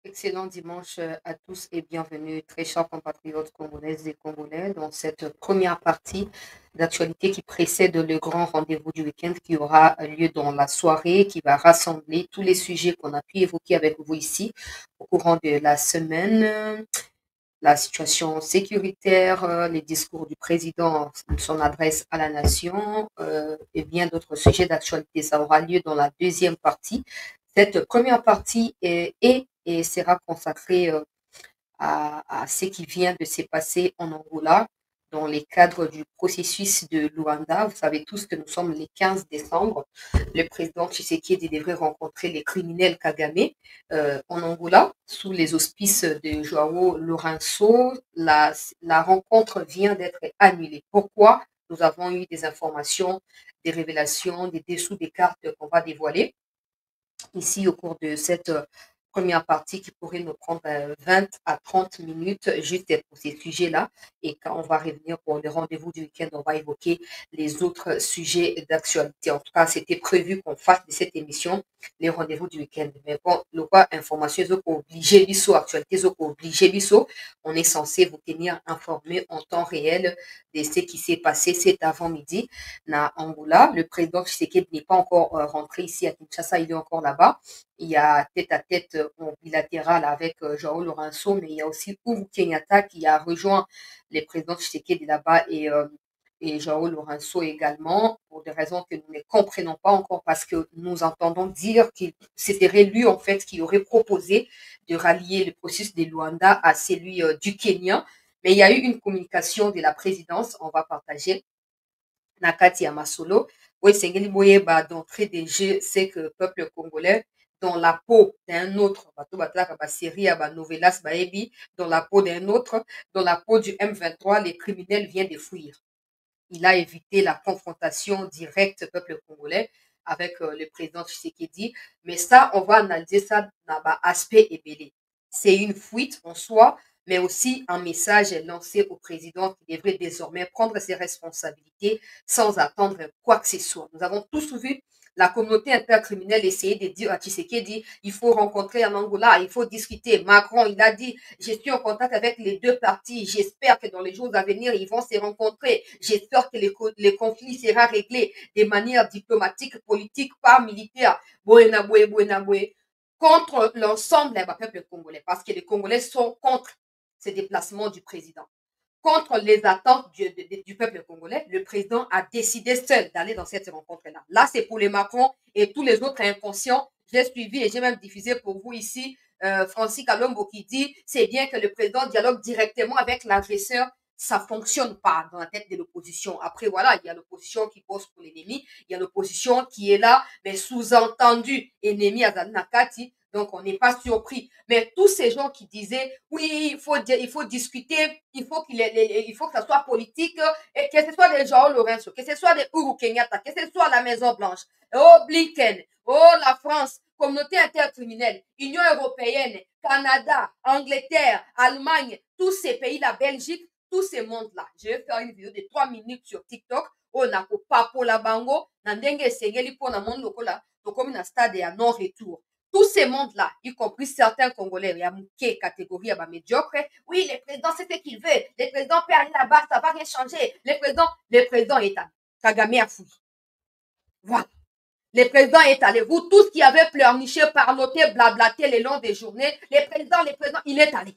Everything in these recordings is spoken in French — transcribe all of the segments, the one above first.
Excellent dimanche à tous et bienvenue, très chers compatriotes congolaises et congolais, dans cette première partie d'actualité qui précède le grand rendez-vous du week-end qui aura lieu dans la soirée, qui va rassembler tous les sujets qu'on a pu évoquer avec vous ici au courant de la semaine. La situation sécuritaire, les discours du président, son adresse à la nation et bien d'autres sujets d'actualité. Ça aura lieu dans la deuxième partie. Cette première partie et sera consacrée à ce qui vient de se passer en Angola dans les cadres du processus de Luanda. Vous savez tous que nous sommes le 15 décembre. Le président Tshisekedi devrait rencontrer les criminels Kagame en Angola sous les auspices de Joao Lourenço. La rencontre vient d'être annulée. Pourquoi? Nous avons eu des informations, des révélations, des dessous des cartes qu'on va dévoiler ici au cours de cette première partie qui pourrait nous prendre 20 à 30 minutes juste pour ces sujets-là. Et quand on va revenir pour le rendez-vous du week-end, on va évoquer les autres sujets d'actualité. En tout cas, c'était prévu qu'on fasse de cette émission les rendez-vous du week-end. Mais bon, le quoi information, obligé biso, actualité, obligé biso, on est censé vous tenir informé en temps réel de ce qui s'est passé cet avant-midi na Angola. Le président Tshisekedi n'est pas encore rentré ici à Kinshasa, il est encore là-bas. Il y a tête-à-tête bilatéral avec Joao Lourenço, mais il y a aussi Uhuru Kenyatta qui a rejoint les présidents Tshisekedi là-bas et Joao Lourenço également, pour des raisons que nous ne comprenons pas encore, parce que nous entendons dire que c'était lui, en fait, qui aurait proposé de rallier le processus de Luanda à celui du Kenya. Mais il y a eu une communication de la présidence, on va partager Nakati Yamasolo, où Sengeli Boyeba d'entrée des jeux, c'est que le peuple congolais, dans la peau d'un autre, dans la peau d'un autre, dans la peau du M23, les criminels viennent de fuir. Il a évité la confrontation directe peuple congolais avec le président Tshisekedi. Mais ça, on va analyser ça dans l'aspect ébélé. C'est une fuite en soi, mais aussi un message lancé au président qui devrait désormais prendre ses responsabilités sans attendre quoi que ce soit. Nous avons tous vu la communauté intercriminelle essayer de dire à Tshisekedi, il faut rencontrer en Angola, il faut discuter. Macron, il a dit, je suis en contact avec les deux parties. J'espère que dans les jours à venir, ils vont se rencontrer. J'espère que les conflits seront réglés de manière diplomatique, politique, pas militaire. Contre l'ensemble du peuple congolais, parce que les Congolais sont contre ces déplacements du président. Contre les attentes du peuple congolais, le président a décidé seul d'aller dans cette rencontre-là. Là, c'est pour les Macron et tous les autres inconscients. J'ai suivi et j'ai même diffusé pour vous ici Francis Kalombo qui dit c'est bien que le président dialogue directement avec l'agresseur. Ça ne fonctionne pas dans la tête de l'opposition. Après, voilà, il y a l'opposition qui pose pour l'ennemi, il y a l'opposition qui est là, mais sous-entendu, ennemi à Nakati. Donc, on n'est pas surpris. Mais tous ces gens qui disaient, oui, il faut discuter, il faut que ça soit politique, et que ce soit des Joao Lourenço, que ce soit des Uhuru Kenyatta, que ce soit la Maison-Blanche, oh Blinken, oh la France, communauté intercriminelle, Union européenne, Canada, Angleterre, Allemagne, tous ces pays, la Belgique, tous ces mondes-là. Je vais faire une vidéo de 3 minutes sur TikTok. On a papo la bango, nandenge sengeli pour na monde lokola, comme na stade à non-retour. Tous ces mondes-là, y compris certains Congolais, il y a une catégorie médiocre. Oui, le président, c'est ce qu'il veut. Le président peut aller là-bas, ça va rien changer. Le président est allé. Kagame a fouillé. Voilà. Le président est allé. Vous tous qui avez pleurniché, parloté, blablaté le long des journées, le président, il est allé.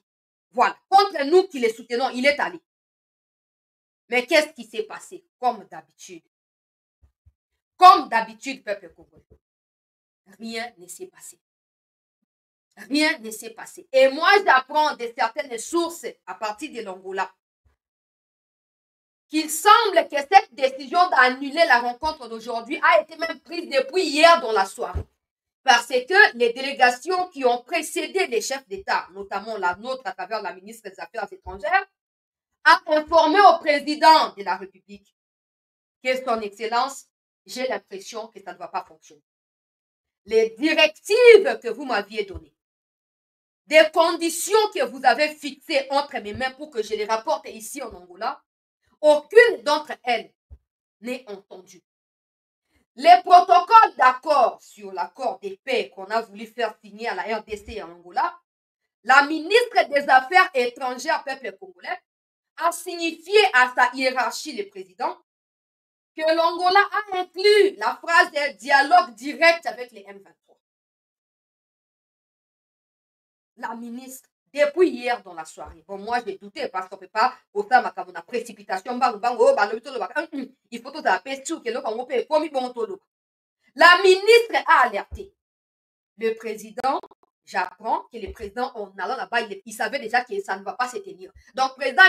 Voilà. Contre nous qui les soutenons, il est allé. Mais qu'est-ce qui s'est passé? Comme d'habitude. Comme d'habitude, peuple congolais. Rien ne s'est passé. Rien ne s'est passé. Et moi, j'apprends de certaines sources à partir de l'Angola qu'il semble que cette décision d'annuler la rencontre d'aujourd'hui a été même prise depuis hier dans la soirée. Parce que les délégations qui ont précédé les chefs d'État, notamment la nôtre à travers la ministre des Affaires étrangères, a informé au président de la République que son Excellence, j'ai l'impression que ça ne va pas fonctionner. Les directives que vous m'aviez données, des conditions que vous avez fixées entre mes mains pour que je les rapporte ici en Angola, aucune d'entre elles n'est entendue. Les protocoles d'accord sur l'accord de paix qu'on a voulu faire signer à la RDC en Angola La ministre des Affaires étrangères, peuple congolais, a signifié à sa hiérarchie, le président, que l'Angola a inclus la phrase de dialogue direct avec les M23. La ministre, depuis hier dans la soirée, bon, moi j'ai douté parce qu'on ne peut pas autant ma précipitation, il faut tout appeler sur que la ministre a alerté le président. J'apprends que le président, en allant là-bas, il savait déjà que ça ne va pas se tenir. Donc, président,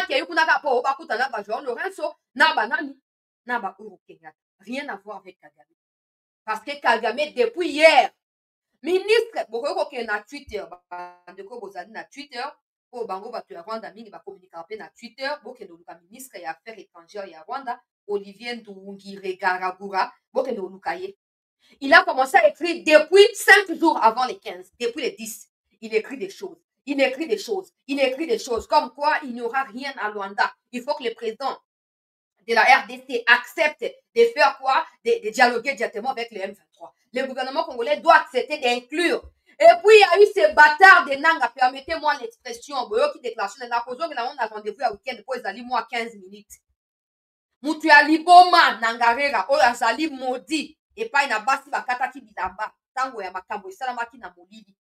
Lorenzo, rien à voir avec Kagame. Parce que Kagame, depuis hier, ministre, na Twitter, na Twitter, au bango batu ya Rwanda mingi bakomunika pe na Twitter, bokende oluka ministre ya affaires étrangères ya Rwanda, Olivier Nduhungiregaragura, bokende oluka ye. Il a commencé à écrire depuis 5 jours avant les 15, depuis les 10. Il écrit des choses. Il écrit des choses. Il écrit des choses. Comme quoi, il n'y aura rien à Luanda. Il faut que le président de la RDC accepte de faire quoi? De dialoguer directement avec les M23. Le gouvernement congolais doit accepter d'inclure. Et puis, il y a eu ces bâtards de Nanga. Permettez-moi l'expression. Qui déclaration. On a rendez-vous à week-end pour les alliés, moi, 15 minutes. Mutu ya liboma nangarera. Oyo azali maudit. Epai na basi bakataki bilamba tango ya makambo esalamaki na molili.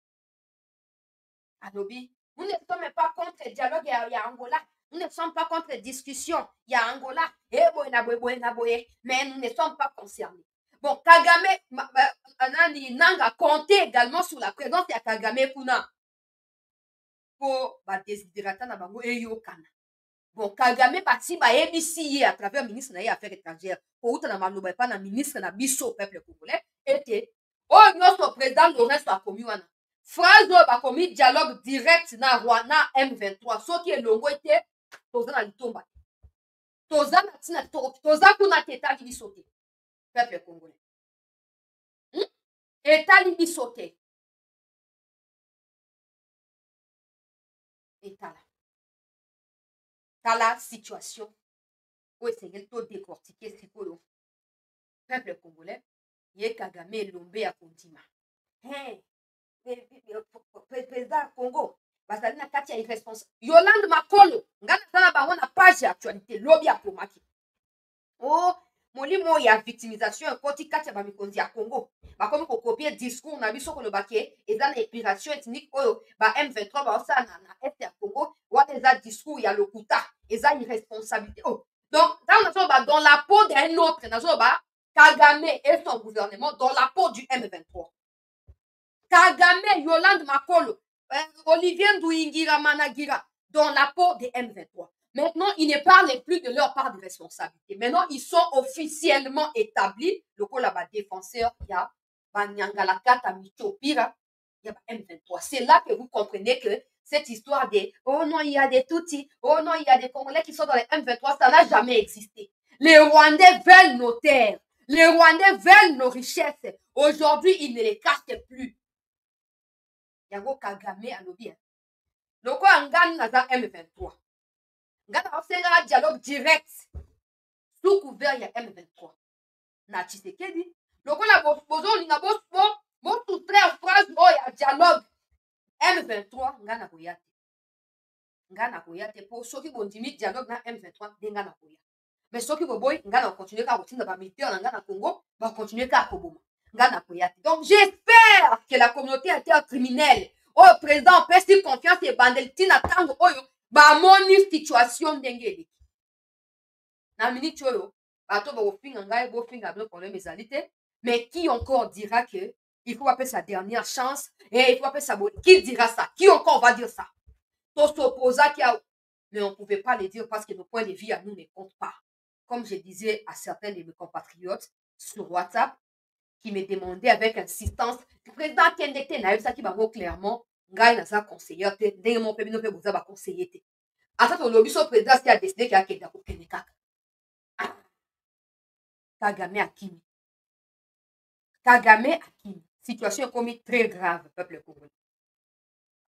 Alobi, nous ne sommes pas contre le dialogue ya Angola. Nous ne sommes pas contre la discussion. Il y a Angola. Mais nous ne sommes pas concernés. Bon, Kagame, Nanga comptait également sur la présence de Kagame Kuna. Pour désiderata na bango eyokana. Bon, Kagame bati ba ABC à travers le ministre des Affaires étrangères. Pour outre na maloba pas na ministre na biso peuple congolais. Était, oh, notre président Lorenzo a commis wana. Phrase ba commis dialogue direct na Rwanda M23. Ce qui est longo était toza na litomba. Toza na tina toza kuna teta li bisote. Peuple congolais. État li bisote. État là. Dans la situation où c'est tout décortiqué, c'est quoi le peuple congolais, il y a Kagame Lombe à Kontima. Président Congo, bazali na kati ya irresponsable. Yolande Makolo, ngana tala bango na page ya actualité, lobby akomaki. Oh, molimo ya victimisation ekoti kati ya bamikonzi ya Congo. Bakomi kokopier discours na biso kolobaki eza na épuration ethnique oyo ba M23 baosala na est ya Congo, wana eza discours ya lokuta, eza irresponsabilité. Oh, donc dans la peau d'un autre, Kagame et son gouvernement dans la peau du M23. Kagame, Yolande Makolo, Olivier Nduingira Managira dans la peau des M23. Maintenant, ils ne parlent plus de leur part de responsabilité. Maintenant, ils sont officiellement établis. Le coup là-bas, défenseur, il y a Banyangalakata Michopira, il y a M23. C'est là que vous comprenez que cette histoire de oh non, il y a des Tutsis, oh non, il y a des Congolais qui sont dans les M23, ça n'a jamais existé. Les Rwandais veulent nos terres. Les Rwandais veulent nos richesses. Aujourd'hui, ils ne les cachent plus. Yango Kagame alobi. Loko angani naza M23. Ngana osenga un dialogue direct sous couvert ya M23. Na Tshisekedi. Loko na bozo linga bo soustraire phrase ya dialogue M23 ngana koyate. Ngana koyate po soki bondimi dialogue na M23 ngana koyate. Mais soki boboy ngana continuer ka routine ba militaire na ngana Congo, va continuer ka koboma. Donc, j'espère que la communauté intercriminelle, au président, peut-il confiance et bandeltina tango oyo, ba moni situation d'engeli. Na minute oyo, bato ba ofinga ngai bo finga bien problème ezalité, mais qui encore dira que il faut appeler sa dernière chance et il faut appeler sa qui dira ça? Qui encore va dire ça? Tout s'opposa qui a mais on ne pouvait pas le dire parce que nos points de vue à nous ne comptent pas. Comme je disais à certains de mes compatriotes sur WhatsApp, qui me demandait avec insistance, le président Kendete na yebisa ki bango clairement, ngai naza conseiller te, ndenge mo pe bino pe boza ba conseiller te. Ata to lobi so président qui a décidé ki akenda ko kende kaka. Kagame akimi. Kagame akimi. Situation ekomi très grave peuple congolais.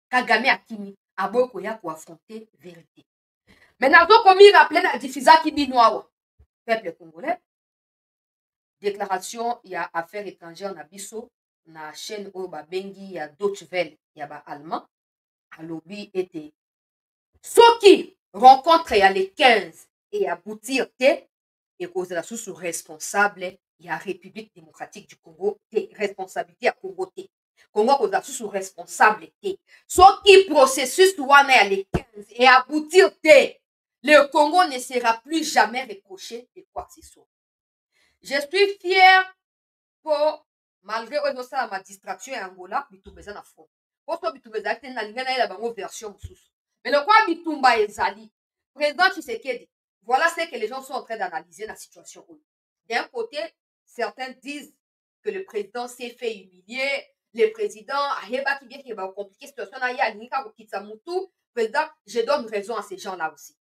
Kagame akimi aboko ya ko affronter vérité. Mais nazo komi rappeler na diffusaki binoawa peuple congolais. Déclaration, il y a affaires étrangères na biso, na chaîne oyo babengi ya Deutsche Welle, ya ba allemand. alobi ete soki rencontre ya les 15 et aboutir te ekozala susu responsable ya République démocratique du Congo te responsabilité ya Congo te Congo kozala susu responsable te soki processus wana ya les 15 et aboutir te le Congo ne sera plus jamais reproché de quoi que ce soit. Je suis fier pour malgré oyo ezosala ma distraction ya Angola bitumba eza na front po so bitumba ezali te nalingi nayela bango version mosusu mais lokola bitumba ezali président Tshisekedi voilà ce que les gens sont en train d'analyser la situation. D'un côté certains disent que le président s'est fait humilier le président ayebaki bien qu'il va compliquer situation na ye alingi kaka kokitisa mutu président je donne raison à ces gens là aussi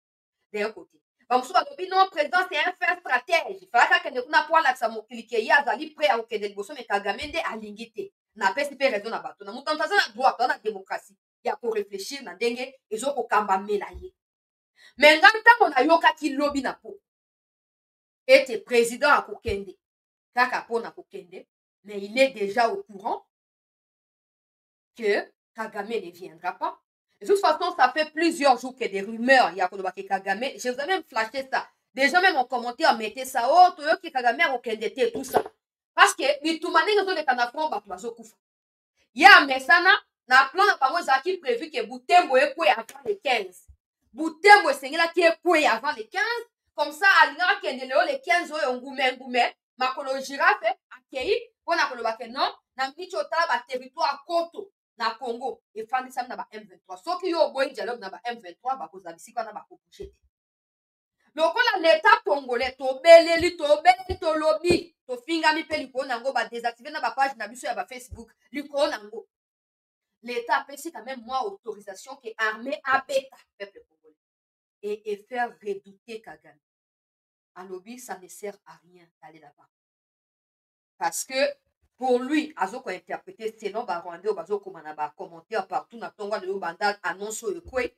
d'un côté bamosusu balobi non président c'est un fin stratège falaki akende kuna po alakisa mokili ke ye azali prêt akokende liboso me Kagame nde alingi te napesi mpe raison na bato na moto moto aza na droit toza na démocratie ya korefléchir na ndenge ezokokambamela ye me nga ntango nayokaki lobi na po ete président akokende kaka mpona kokende mais il est déjà au courant que Kagame ne viendra pas. De toute façon, ça fait plusieurs jours que des rumeurs, il y a Kagame. Je vous ai même flashé ça. Des gens même en commentaire mettaient ça. Oh, tu Kagame au Kendete, tout ça. Parce que, bitumane nous les canafrons, bah, tu koufa. Il y a un message, na plan na pango zaki prévu que Boutembo est quoi avant les 15. Boutembo est là qui est quoi avant les 15. Comme ça, alina qui est les 15 ans, on goumé, makolo girafe, akei, on a kolobake non, na mnicho tala ba territoire koto. Na Congo efandisami na ba M23 soki yo oboyi dialogue na ba M23 bakozala bisika wana bakobouge te lokola l'état congolais tobeleli tolobi tofingami mpe likolo nango badésactive na bapage na biso ya bafacebook likolo nango l'état apesi quand même moi autorisation ke armée abeta peuple congolais et faire redouter Kagame alobi ça ne sert à rien d'aller là-bas parce que pour lui azoko interpréter selon ba Rwandais bazoko mana ba commentaire partout na tonga de banda annonce ekwe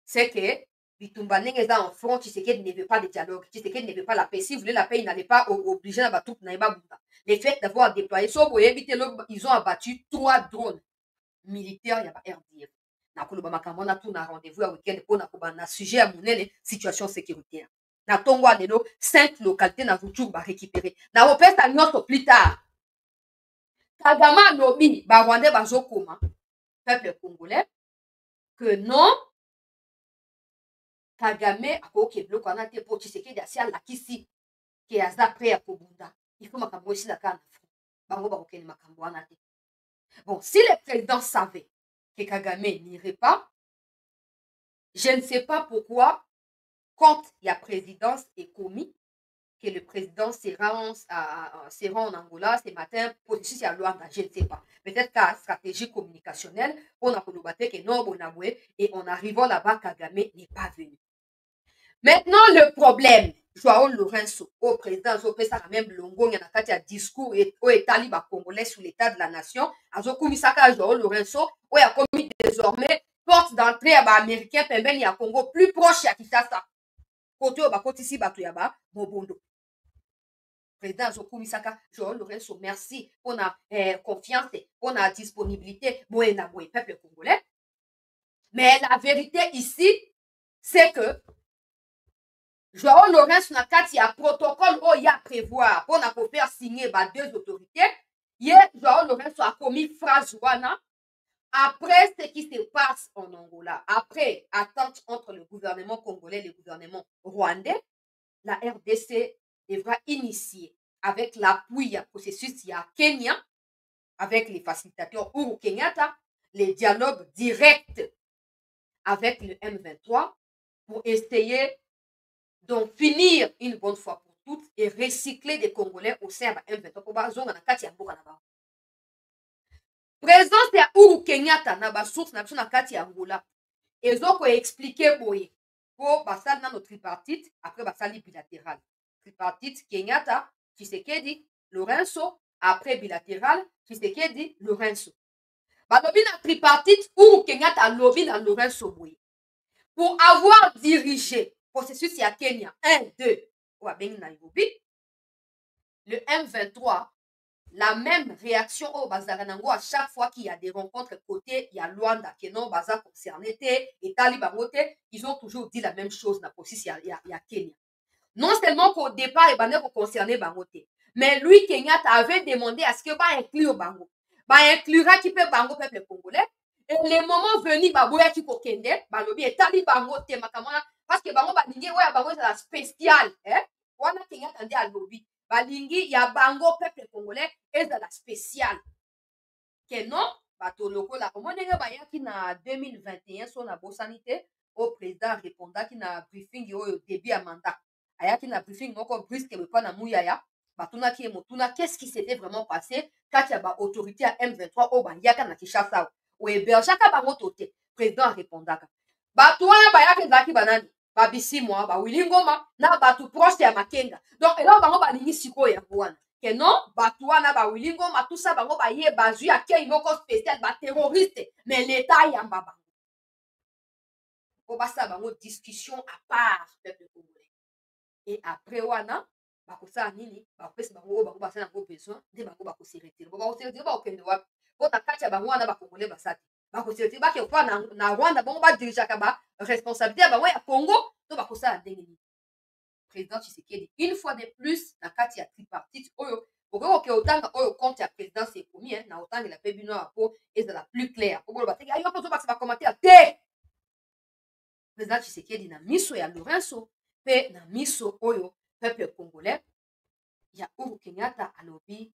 c'est que bitumba ndenge za en front Tshisekedi ne veut pas de dialogue Tshisekedi ne veut pas la paix si vous voulez la paix il n'allait pas obliger na ba troupe na ba bunda le fait d'avoir déployé so boye bité ils ont abattu 3 drones militaires ya ba RDF na koloba makambo na tout na rendez-vous ya week-end pona ko na sujet ya monene situation sécuritaire na tongo lelo 5 localités na Rutshuru ba récupérer na opesa nyonso plus tard Kagame alobi ba Rwandais bazokoma peuple congolais que non Kagame akoki biloko wana te po Tshisekedi asi alakisi ke aza prêt ya kobunda il faut makambo esila kaka na front bango bakokende makambo wana te bon si le président savait que Kagame n'irait pas je ne sais pas pourquoi quand il y a présidence est commis que le président se rend en Angola ce matin, processus à Luanda, je ne sais pas. Peut-être qu'à stratégie communicationnelle, on a colobaté que non, Bonaboué, et en arrivant là-bas, Kagame n'est pas venu. Maintenant, le problème, Joao Lourenço, au président, au président, même Longo, il y a un discours au État congolais sur l'état de la nation, à Zokumisaka, Joao Lourenço, où il y a commis désormais porte d'entrée à l'Américain, il y a Congo plus proche à Kinshasa. Côté au Bakotisi Batuyaba, Bobondo. Président Zokumisaka, Joao Lourenço, merci pour la confiance, pour la disponibilité, peuple congolais. Mais la vérité ici, c'est que Joao Lourenço na kati ya protocole il y a prévoir pour faire signer deux autorités. Joao Lourenço a commis phrase wana après ce qui se passe en Angola, après attente entre le gouvernement congolais et le gouvernement rwandais, la RDC devra initier avec l'appui à processus à Kenya, avec les facilitateurs Uhuru Kenyatta, les dialogues directs avec le M23 pour essayer d'en finir une bonne fois pour toutes et recycler des Congolais au sein de M23 pour bazonga na kati ya mboka na bango. Présence ya Uhuru Kenyatta na ba source na biso na kati ya Angola ezoko expliquer boye po basali na notre tripartite après basali bilatéral. Tripartite Kenyatta, Tshisekedi, Lourenço, après bilatéral, Tshisekedi, Lourenço. Balobi na tripartite Uhuru Kenyatta lobi na Lourenço boye. Pour avoir dirigé processus à Kenya 1, 2, ou à Benin Nairobi, le M23 la même réaction au Bazaranango à chaque fois qu'il y a des rencontres côté, il y a Luanda, qui non Baza concerné, et Talibangote, ils ont toujours dit la même chose dans le processus, il y a Kenya. Non seulement qu'au départ, il va concerner Bangote, mais lui, Kenyatta avait demandé à ce que va inclure Bango. Va inclura qui peut Bango peuple congolais. Et les moments venus, Baboya qui kokende, Balobi et Tali Bango te makamona, parce que Bango Balingi, ouais, Bango c'est la spéciale, hein. Wana Kenyatta dit à Lobi, Balingi, il y a Bango peuple congolais, et c'est la spéciale. Que non, bato loko la, comment n'est-ce pas qui na 2021 son abo sanité, au président répondant qui na briefing au début à mandat. Ayaki na briefing moko brisque pas na mouyaya batuna ki motuna qu'est-ce qui s'était vraiment passé quand il y a autorité à M23 au banyaka na Kinshasa ou hébergaka bango toté président répondaka batuna bayaka zaki banani babisi moi ba Willy Ngoma na batu proche ya Makenga donc et là bango balingi siko ya bwana que non batu wana ba Willy Ngoma tout ça bango baye bazui akei moko spécial ba terroriste mais l'état yamba bango basa bango discussion à part peuple congolais. Et après wana bakosala nini bakopesa bango oyo bango basala yango besoin nde bango bakoseretire bakoseretire bakokende wapi mpo na kati ya bango wana bakongole basa te bakoseretire bake kwa na rwanda bango badirijaka baresponsabilité ya bango ya congo to bakosala ndenge nini président Tshisekedi une fois de plus na kati ya tripartite oyo okoki koke otanga oyo compte ya présidence ekomi na otangela mpe bino ya po ezala plus clair oboloba teke ayo mpo tobakisa bacommentaire te président Tshisekedi na miso ya Lorenzo pe na miso oyo peuple congolais ya Uhuru Kenyatta alobi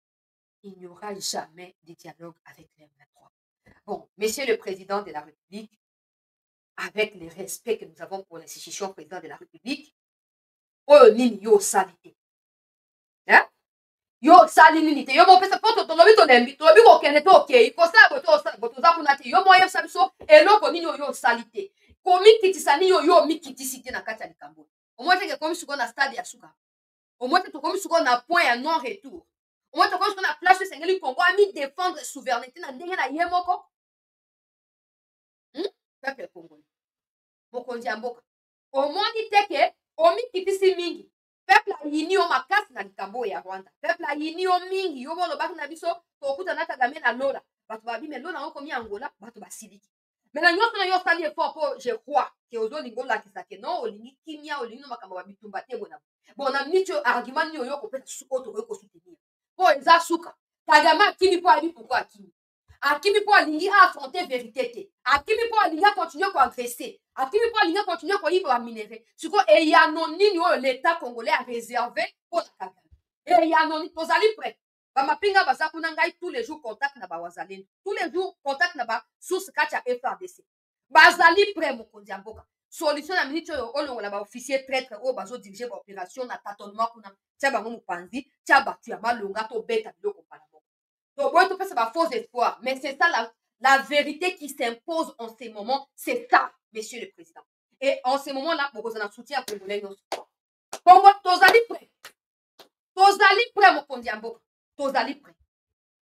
il n'y aura jamais de dialogue avec les M23. Bon, monsieur le président de la République, avec le respect que nous avons pour l'institution président de la République, oyo nini yo salite. Hein? Yo sali nini te yo mo pesa poto tolobi tolembi tolobi kokende to okay ko sa boto za kuna te yo mo yebisa biso eloko nini yo salite. Komi kitisa nini yo mikitisite na kati ya likambo. Au moins que comme suko na stade ya suka. Au moins que comme suko na point ya non retour. Au moins que comme suko na place sengeli Congo a mis défendre souveraineté na ndenge na yemoko. Peuple congolais. Mokonzi mboka. Au moins dit que omi kitisi mingi. Peuple ayini o makasi na likambo ya Rwanda. Peuple ayini o mingi yo bolo baki na biso tokuta na Kagame na Lola. Bato babi me Lola ko mi Angola bato basiliki. Mais na nyonso na yo sali effort po je crois que ozolingo lakisa ke non olingi kimia olingi no makambo babitumba te bona. Bon na nicho argument ni yo ko pesa suko to ko soutenir. Po eza suka. Kagame akimi po ali pourquoi akimi. Akimi po alingi affronter vérité te. Akimi po alingi continuer ko agresser. Akimi po alingi continuer ko yiba minere. Suko e ya nonini o l'état congolais a réservé pour la Kagame. Et ya nonini tozali prêt. Bamapinga baza kuna ngai tous les jours contact na ba wazalendo. Tous les jours contact na ba source kacha FRDC. Bazali prêt mokonzi mboka. Solution na minute oyo la ba officier traître o bazo diriger ba opération na tâtonnement kuna. Tia bango mupanzi, tia batu ya malonga to beta biloko pana moko. Donc ouais to pesa ba faux espoir, mais c'est ça la vérité qui s'impose en ces moments, c'est ça monsieur le président. Et en ces moments-là, bokoza na soutien congolais nyonso. Congo tozali prêt. Tozali prêt mokonzi mboka. Tozali prêt.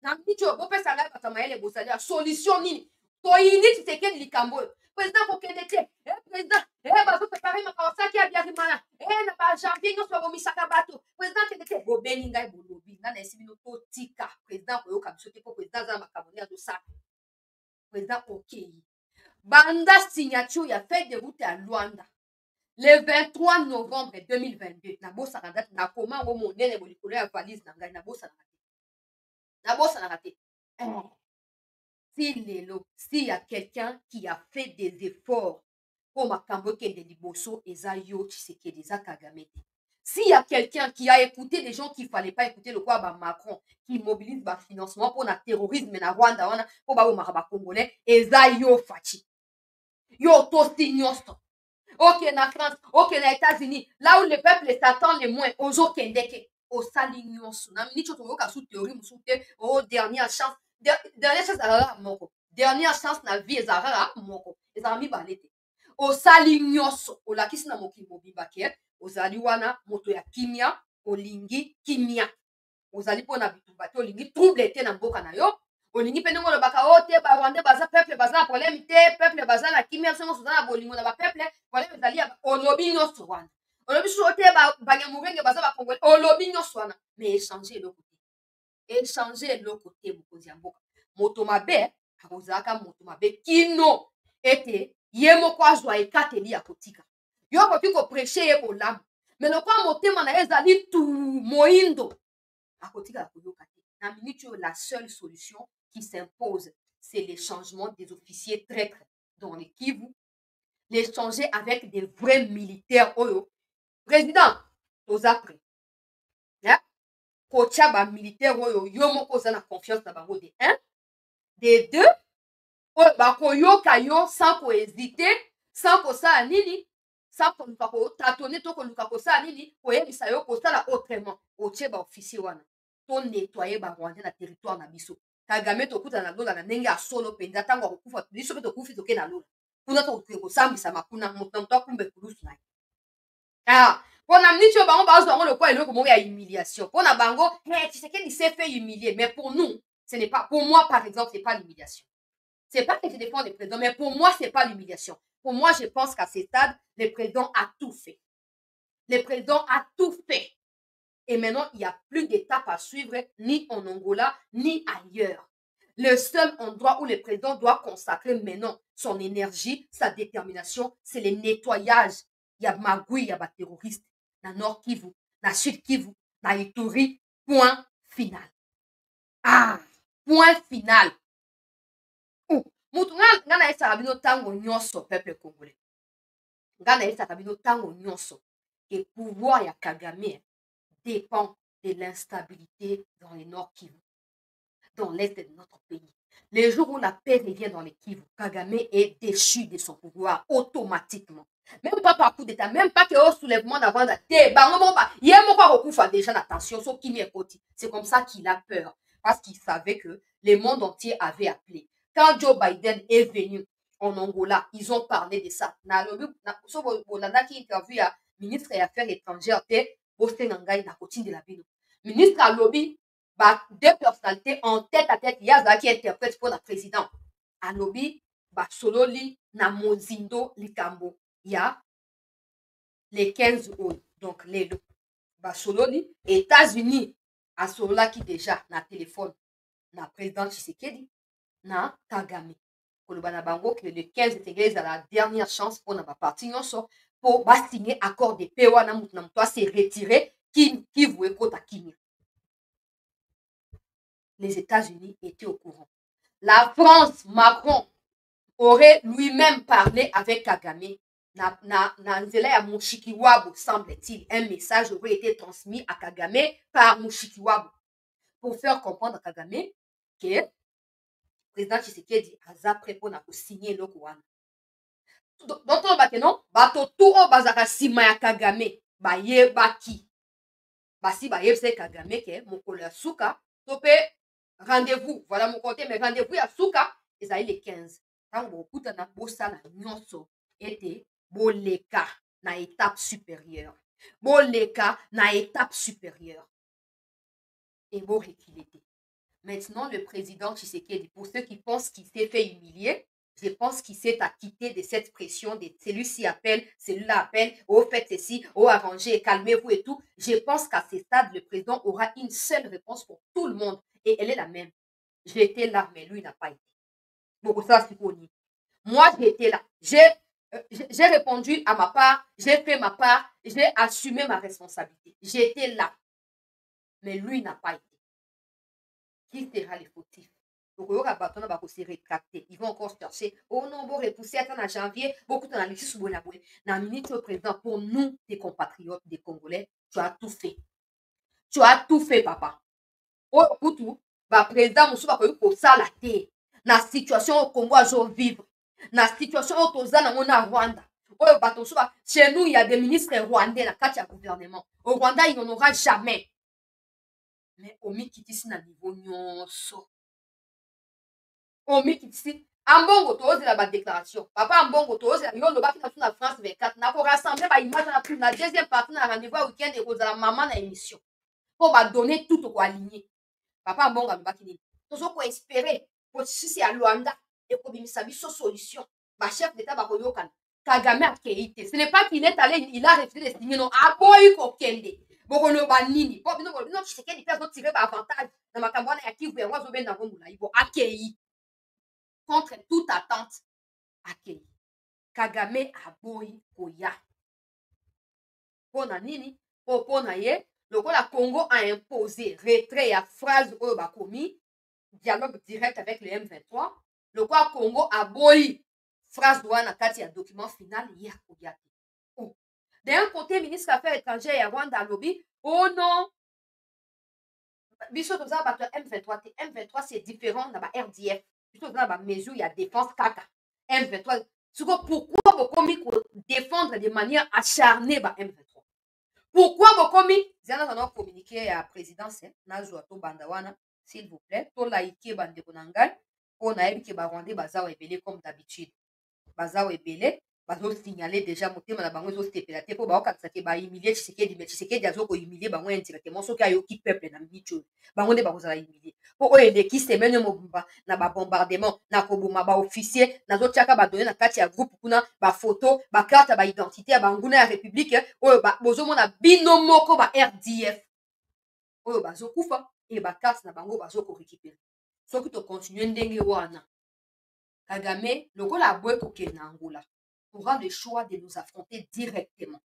Na micho bopesa ngai bato mayele bosali ya solution nini toyini Tshisekedi likambo président kokende te président bazo préparer makawasaki ya biarimana na ba janvier nyonso bakomisaka bato président kende te bobeni ngai bolobi nga na esi bino totika président koyoka biso te po président aza na makambo nini azosala président okei banda signature ya feuille de route ya Luanda le 23 novembre 2022 nabosaka date nakoma yango monene bolikolo ya valise na ngai nabosanaka te si lelo s'il y a quelqu'un qui a fait des efforts pour makambo kende liboso eza yo Tshisekedi eza Kagame te. S'il y a quelqu'un qui a écouté les gens qu'il fallait pas écouter le quoi ba Macron qui mobilise ba financement pour na terrorisme na Rwanda wana pour ba omaka ba congolais eza yo Fachi yo tosti nyonso. Ok na France, ok na États-Unis, là où le peuple s'attend le moins ozo kendeke osali nyonso na nicho toyoka sous théorie musu te o dernière chance azalaka moko dernière chance na vie ezalaka moko ezalaka mibale te osali nyonso olakisi na mokili mobimba ke ozali wana moto ya kimia olingi kimia ozali mpona bitumba te olingi trouble te na mboka na yo olingi mpe ndenge olobaka o te barwandais baza peuple baza na problème te peuple baza na kimia biso nyonso oza na bolingo na bapeuple problème ezali olobi nyonso wana olobi soso te banyamurenge baza bakongole olobi nyonso wana mais échange eloko te échanger le côté mokonzi ya mboka. Moto mabe akozalaka moto mabe kino ete ye moko azwa ekateli ya kotika. Yo akoki koprêche ye bolamu, mais lokola motema na ye ezali tu moyindo akotika koyoka te. Na minute oyo la seule solution qui s'impose, c'est le changement des officiers traîtres dans les Kivu, les changer avec des vrais militaires oyo. Président, toza prêt. Yeah? Kotia ba militaire oyo yo moko oza na confiance na bango de 1, de 2, oyo bakoyoka yo sans kohésiter, sans kosala nini, sans koluka kotatone to koluka kosala nini, koyebisa yo kosala autrement. Otie ba officier wana to nettoyer ba Rwandais na territoire na biso. Kagame tokuta na lola na ndenge ya solo penza ntango akokufa biso mpe tokufi toke na lola kuna tokoke kosambisa makuna moto akumbe kulusu na ye. Mpona miniti oyo bango bazwa yango lokola eloko moko ya humiliation mpona bango Tshisekedi s'est fait humilier, mais pour nous ce n'est pas, pour moi par exemple c'est pas l'humiliation. C'est pas que je défends le président, mais pour moi c'est pas l'humiliation. Pour moi je pense qu'à ce stade le président a tout fait. Le président a tout fait. Et maintenant, il n'y a plus d'étape à suivre, ni en Angola, ni ailleurs. Le seul endroit où le président doit consacrer maintenant son énergie, sa détermination, c'est le nettoyage. Il y a Magui, il y a des terroristes. Dans Nord Kivu, dans Sud Kivu, dans Ituri, point final. Point final. Ngana esa kabino tango nyonso peuple congolais. Ngana esa kabino tango nyonso. Et pouvoir ya Kagame dépend de l'instabilité dans le Nord Kivu, dans l'est de notre pays. Les jours où la paix revient dans les Kivu, Kagame est déchu de son pouvoir automatiquement. Même pas par coup d'état, même pas qu'au soulèvement d'avant la terre. Déjà l'attention, c'est comme ça qu'il a peur. Parce qu'il savait que le monde entier avait appelé. Quand Joe Biden est venu en Angola, ils ont parlé de ça. Interview à ministre des Affaires étrangères, ministre à lobby, deux personnalités en tête à tête, il y a qui interprète pour le président. À lobby, Sololi, na Mozindo, Likambo. Il y a les 15 autres, donc les deux. Sololi, États-Unis, à Solola qui déjà na téléphone, na président Tshisekedi, na Kagame. Kolobana bango que le 15 intégrés à la dernière chance pour na partie pour signer accord de paix wana mutu na mutu se retirer qui voulait kota Kimia. Les États-Unis étaient au courant. La France, Macron aurait lui-même parlé avec Kagame. Na nzela ya Mushikiwabo, semble-t-il, un message aurait été transmis à Kagame par Mushikiwabo pour faire comprendre à Kagame que le président Tshisekedi a prêt pour signer le Kouana. Donc, non, bato tout au bazaka sima ya Kagame, baye baki. Basi baye c'est Kagame ke mokolo ya suka, topé rendez-vous, voilà mon côté, mais rendez-vous ya suka, ils aillent les 15. Tant beaucoup na bossa na nyonso était boleka na étape supérieure. Boleka na étape supérieure. Et bon reculé. Maintenant, le président Tshisekedi, pour ceux qui pensent qu'il s'est fait humilier, je pense qu'il s'est acquitté de cette pression de celui-ci appelle, celui-là appelle, oh faites ceci, oh arrangez, calmez-vous et tout. Je pense qu'à ce stade, le président aura une seule réponse pour tout le monde et elle est la même. J'étais là, mais lui n'a pas été. Bon, ça, c'est pour lui. Moi, j'étais là. J'ai répondu à ma part, j'ai fait ma part, j'ai assumé ma responsabilité. J'étais là. Mais lui n'a pas été. Qui sera le fautif? Donc, se rétracter. Ils vont encore chercher. Oh non, bon, repousser à janvier. Beaucoup de gens sous la dans minute au président, pour nous, des compatriotes, des Congolais, tu as tout fait. Tu as tout fait, papa. Oh, tout, président, Moussou, pour ça, la terre. La situation au Congo, à vivre. La situation au Tozana, on a Rwanda. Chez nous, il y a des ministres rwandais, la carte, il y a gouvernement. Au Rwanda, il n'y en aura jamais. Mais omi kitisi na niveau nyonso. Omi kitisi ambongo toze la ba déclaration. Papa ambongo toze la yo lobaki na na France 24 na ko rassembler ba image na plus na deuxième partie na rendez-vous week-end et kozala maman na émission. Pour ba donner tout ko aligner. Papa ambongo lobaki ni. Tozo ko espérer processus ya Luanda et ko bimisa biso solution. Ba chef d'état ba koyokana. Kagame a kéité. Ce n'est pas qu'il est allé, il a refusé de signer non. Aboyi ko kende. bokoloba nini po bino bino Tshisekedi mpe azotire baavantage na makambo wana ya Kivu yango azobenda yango molai bo akei contre toute attente akei Kagame aboyi koya mpona nini po mpona ye lokola Congo a imposé retrait ya phrase oyo bakomi dialogue direct avec le M23 lokola Congo aboyi phrase wana kati ya document final ye akoya te d'un côté ministre affaires étrangères ya Rwanda alobi oh non biso toza bato ya M23 te M23 c'est différent na ba RDF biso toza na ba mesure ya défense kaka M23 siko pourquoi bokomi défendre de manière acharnée ba M23 pourquoi bokomi zana zana communiquer ya présidence nazwa to banda wana s'il vous plaît to laike bandeko na ngai po nayebi ke barwandais baza ebele comme d'habitude baza ebele bazosignale déjà motema na bango ezosepela te mpo baokatisa ke bahumilie Tshisekedi me Tshisekedi azokohumilie bango indirectement soki ayoki peuple na miniti oyo bango nde bakozala humilie mpo oyo eleki semaine mobimba na babombardement na koboma baofficier nazotiaka badone na kati ya groupe kuna bafoto bakarte ya baidentité ya banguna ya république oyo bozomona bino moko ba RDF oyo bazokufa e bakarte na bango bazokorécupere soki tocontinue ndenge wana Kagame lokola aboye kokende na Angola aura le choix de nous affronter directement.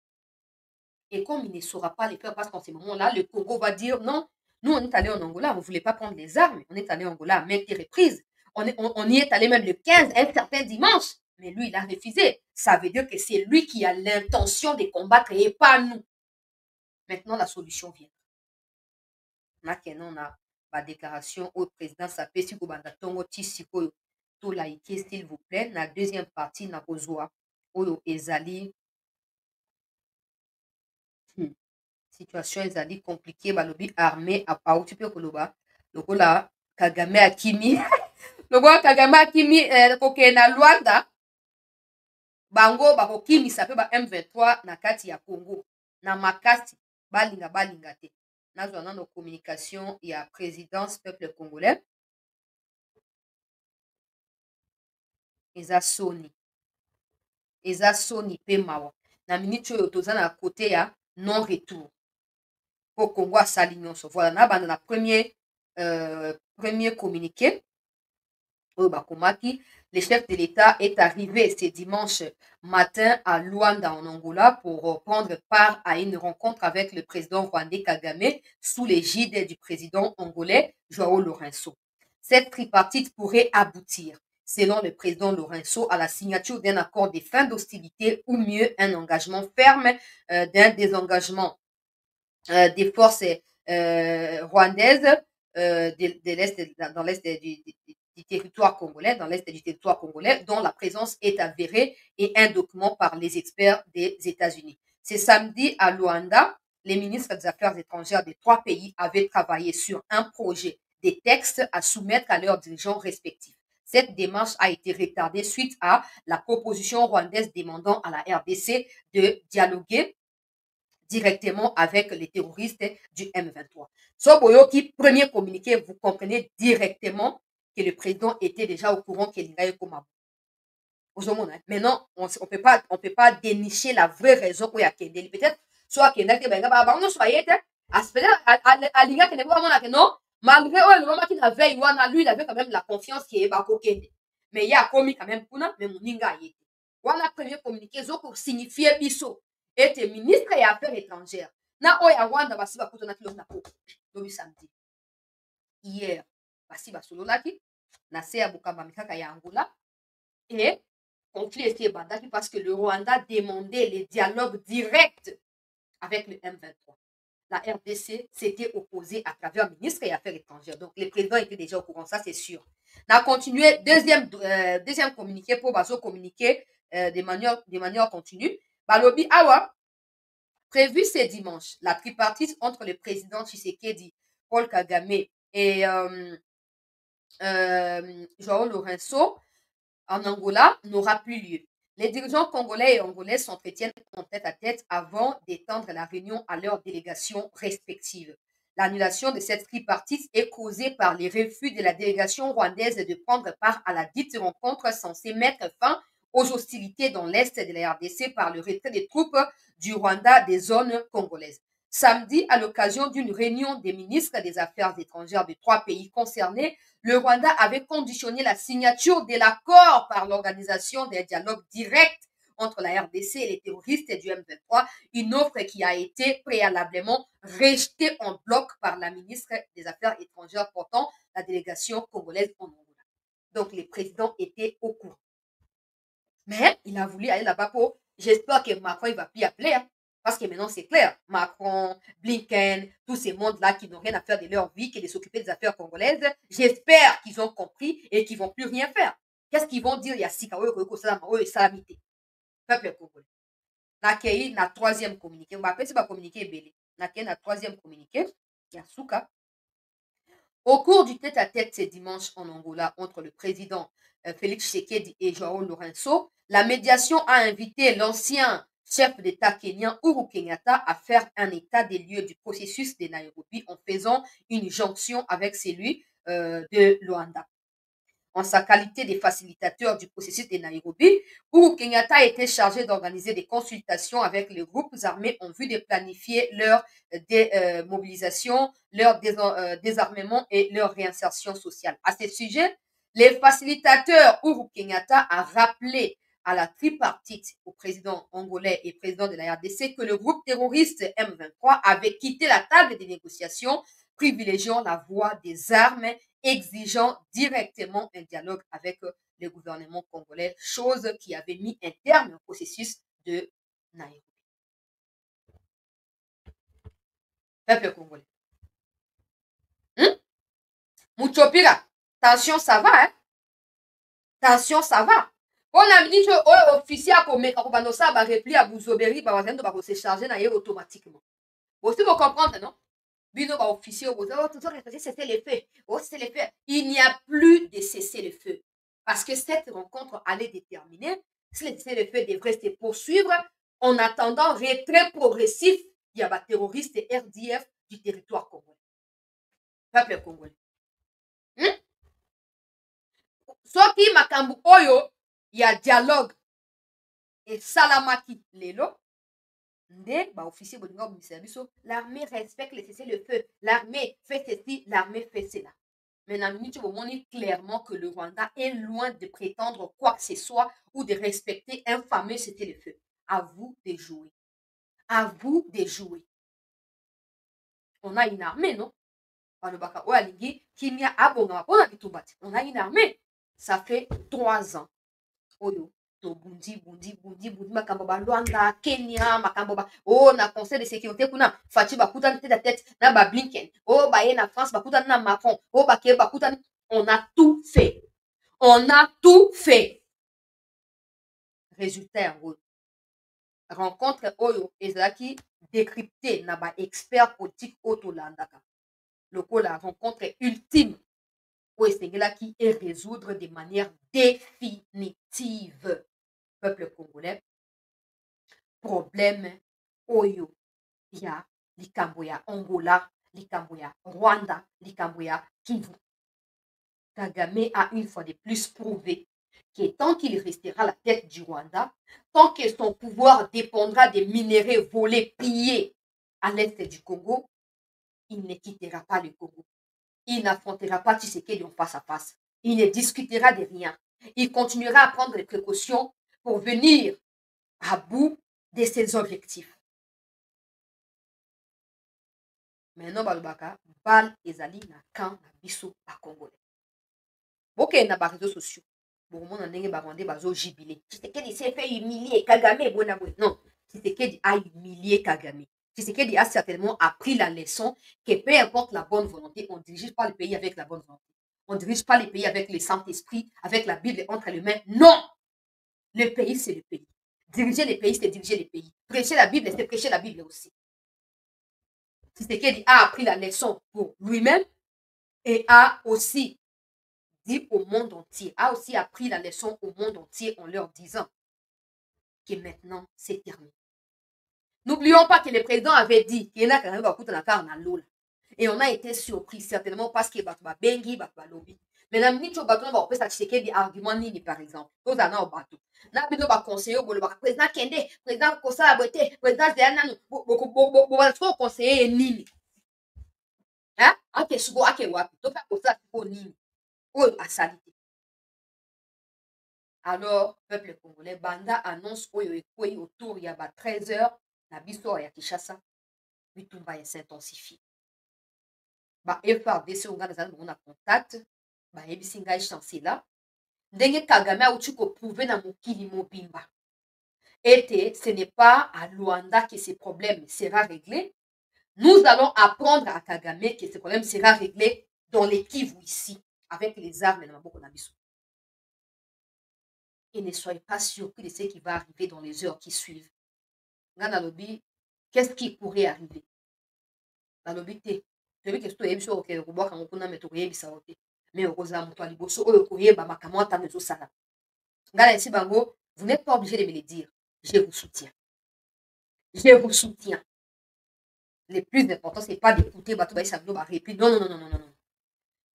Et comme il ne saura pas le faire, parce qu'en ce moment-là, le Congo va dire non, nous on est allé en Angola, on ne voulait pas prendre les armes, on est allé en Angola à maintes reprises. On y est allé même le 15, un certain dimanche, mais lui, il a refusé. Ça veut dire que c'est lui qui a l'intention de combattre et pas nous. Maintenant, la solution vient. On a la déclaration au président Sapé, si vous Tongo Tisiko, tout laïké, s'il vous plaît. La deuxième partie, na besoin. Oyo ezali situation ezali compliquée balobi armée auti mpe koloba lokola Kagame akimi lokola Kagame akimi kokende na Rwanda bango bakokimisa mpe ba M23 na kati ya Congo na makasi balinga te nazwa nano communication ya présidence peuple congolais eza soni mpe mawa na miniti oyo toza na kote ya non retour po Congo asali nyonso voilà na banda na premier communiqué oyo bakomaki le chef de l'État est arrivé ce dimanche matin à Luanda en Angola pour prendre part à une rencontre avec le président rwandais Kagame sous l'égide du président angolais Joao Lourenço. Cette tripartite pourrait aboutir selon le président Lourenço, à la signature d'un accord de fin d'hostilité ou mieux un engagement ferme d'un désengagement des forces rwandaises dans l'est du territoire congolais, dans l'est du territoire congolais, dont la présence est avérée et un document par les experts des États-Unis. Ce samedi à Luanda, les ministres des Affaires étrangères des trois pays avaient travaillé sur un projet de textes à soumettre à leurs dirigeants respectifs. Cette démarche a été retardée suite à la proposition rwandaise demandant à la RDC de dialoguer directement avec les terroristes du M23. Soboyoki, premier communiqué, vous comprenez directement que le président était déjà au courant qu'il y comme maintenant, on ne peut pas dénicher la vraie raison pour laquelle peut-être soit qu'il y a non, malgré qu'il avait, lui, il avait quand même la confiance qu'il est mais il y a commis quand même mais moninga yete. Wana premier communiqué pour signifier biso était ministre des Affaires étrangères. Na oya Rwanda basi bakuta na kilo na ko. Lobi samedi. Hier, basi basololaki na se ya bokamba mikaka ya Angola et conflit était bandaki parce que le Rwanda demandait les dialogues directs avec le M23. La RDC s'était opposée à travers le ministre des Affaires étrangères. Donc, les présidents étaient déjà au courant, ça c'est sûr. On a continué, deuxième communiqué pour communiquer de manière continue. Balobi Awa, prévu ce dimanche, la tripartite entre le président Tshisekedi, Paul Kagame et Joao Lourenço en Angola n'aura plus lieu. Les dirigeants congolais et angolais s'entretiennent en tête à tête avant d'étendre la réunion à leurs délégations respectives. L'annulation de cette tripartite est causée par les refus de la délégation rwandaise de prendre part à la dite rencontre censée mettre fin aux hostilités dans l'est de la RDC par le retrait des troupes du Rwanda des zones congolaises. Samedi, à l'occasion d'une réunion des ministres des Affaires étrangères des 3 pays concernés, le Rwanda avait conditionné la signature de l'accord par l'organisation des dialogues directs entre la RDC et les terroristes du M23, une offre qui a été préalablement rejetée en bloc par la ministre des Affaires étrangères portant la délégation congolaise en Angola. Donc, les présidents étaient au courant. Mais il a voulu aller là-bas pour. J'espère que Macron, il va plus appeler. Hein, parce que maintenant, c'est clair. Macron, Blinken, tous ces mondes-là qui n'ont rien à faire de leur vie, que de s'occuper des affaires congolaises, j'espère qu'ils ont compris et qu'ils ne vont plus rien faire. Qu'est-ce qu'ils vont dire? Il y a Sikawe, Koyoko, Salama, et Salamité. Peuple congolais. Nakei, na troisième communiqué. On va appeler ça communiqué belé. Nakei, na troisième communiqué. Il y a Souka. Au cours du tête-à-tête ce dimanche en Angola entre le président Félix Tshisekedi et Joao Lourenço, la médiation a invité l'ancien chef d'État kenyan Uhuru Kenyatta à faire un état des lieux du processus de Nairobi en faisant une jonction avec celui de Luanda. En sa qualité de facilitateur du processus de Nairobi, Uhuru Kenyatta a été chargé d'organiser des consultations avec les groupes armés en vue de planifier leur démobilisation, leur désarmement et leur réinsertion sociale. À ce sujet, les facilitateurs Uhuru Kenyatta a rappelé à la tripartite, au président angolais et président de la RDC, que le groupe terroriste M23 avait quitté la table des négociations, privilégiant la voie des armes, exigeant directement un dialogue avec le gouvernement congolais, chose qui avait mis un terme au processus de Nairobi. Peuple congolais. Muchopira, tension, ça va, hein? Tension, ça va. On a dit que l'officier a commis quand ça va repli à Bouzoberi, va se charger automatiquement. Vous aussi, vous comprenez, non? Bino va officier au cesser les feux. Il n'y a plus de cesser le feu. Parce que cette rencontre allait déterminer si le cesser le feu devrait se poursuivre en attendant retrait progressif il y a des terroristes RDF du territoire congolais. Peuple congolais. Soki makambu oyo, il y a dialogue et salamaki lelo. L'armée respecte le cessez-le-feu. L'armée fait ceci, l'armée fait cela. Maintenant, nous montre clairement que le Rwanda est loin de prétendre quoi que ce soit ou de respecter un fameux cessez-le-feu. À vous de jouer. À vous de jouer. On a une armée, non? On a une armée. Ça fait 3 ans. Oyo. Bundi, makambo ba Luanda, Kenya, makambo ba na conseil de sécurité kuna Fati bakuta tête à tête na ba Blinken. Baye na France bakuta na Macron. Ke bakuta on a tout fait. On a tout fait. Résultat rencontre oyo ezaki décrypté na ba expert politique otolandaka. La rencontre ultime où qui est résoudre de manière définitive peuple congolais problème oyo ya likambo ya Angola, likambo ya Rwanda, likambo ya Kivu. Kagame a une fois de plus prouvé que tant qu'il restera à la tête du Rwanda, tant que son pouvoir dépendra des minéraux volés, pillés à l'est du Congo, il ne quittera pas le Congo. Il n'affrontera pas Tshisekedi en face à face. Il ne discutera de rien. Il continuera à prendre des précautions pour venir à bout de ses objectifs. Maintenant, balobaka, bal ezali na camp na biso ba Congolais. Ok, na ba réseaux sociaux. Bon, mon ndenge ba rwandais bazo jubilé. Tshisekedi s'est fait humilier Kagame bona bona. Non, Tshisekedi a humilié Kagame. Tshisekedi a certainement appris la leçon que peu importe la bonne volonté, on ne dirige pas le pays avec la bonne volonté. On ne dirige pas le pays avec le Saint-Esprit, avec la Bible entre les mains. Non! Le pays, c'est le pays. Diriger les pays, c'est diriger les pays. Prêcher la Bible, c'est prêcher la Bible aussi. Tshisekedi a appris la leçon pour lui-même et a aussi dit au monde entier, a aussi appris la leçon au monde entier en leur disant que maintenant, c'est terminé. N'oublions pas que le président avait dit qu'il y en a qui avaient beaucoup de la carne à l'eau. Et on a été surpris, certainement parce que Bengi, lobby. Mais na minute au bateau, on peut s'acheter des arguments nini, par exemple. Aux années au bateau. Na bino ba conseiller au bolo, président Kende, président Kosa Abote, président Zéana, beaucoup conseiller nini. Hein? Ake sugo, ake wapi. To fa Kosa pour nini. Ou à salite. Alors, peuple congolais, Banda annonce Oyo Ekoi autour, il y a 13h, na biso ya Kishasa, bitumba ya s'intensifie. Ba FRDC on a na contact, ba ebisi ngai chancela. Ndenge Kagame auti ko prouver na mokili mobimba. Et ce n'est pas à Luanda que ce problème sera réglé. Nous allons apprendre à Kagame que ce problème sera réglé dans les Kivu ici, avec les armes na maboko na biso. Et ne soyez pas surpris de ce qui va arriver dans les heures qui suivent. Ngana lobi, qu'est-ce qui pourrait arriver? Na lobi te. Je veux que tu aies vu que le robot quand on a mis tout yebisa ote. Mais au rosa muto liboso oyo koyeba makambo ata mezo sala. Ngala esi bango, vous n'êtes pas obligé de me le dire. Je vous soutiens. Je vous soutiens. Le plus important, c'est pas d'écouter bato ba isablo ba répit. Non, non, non, non, non, non.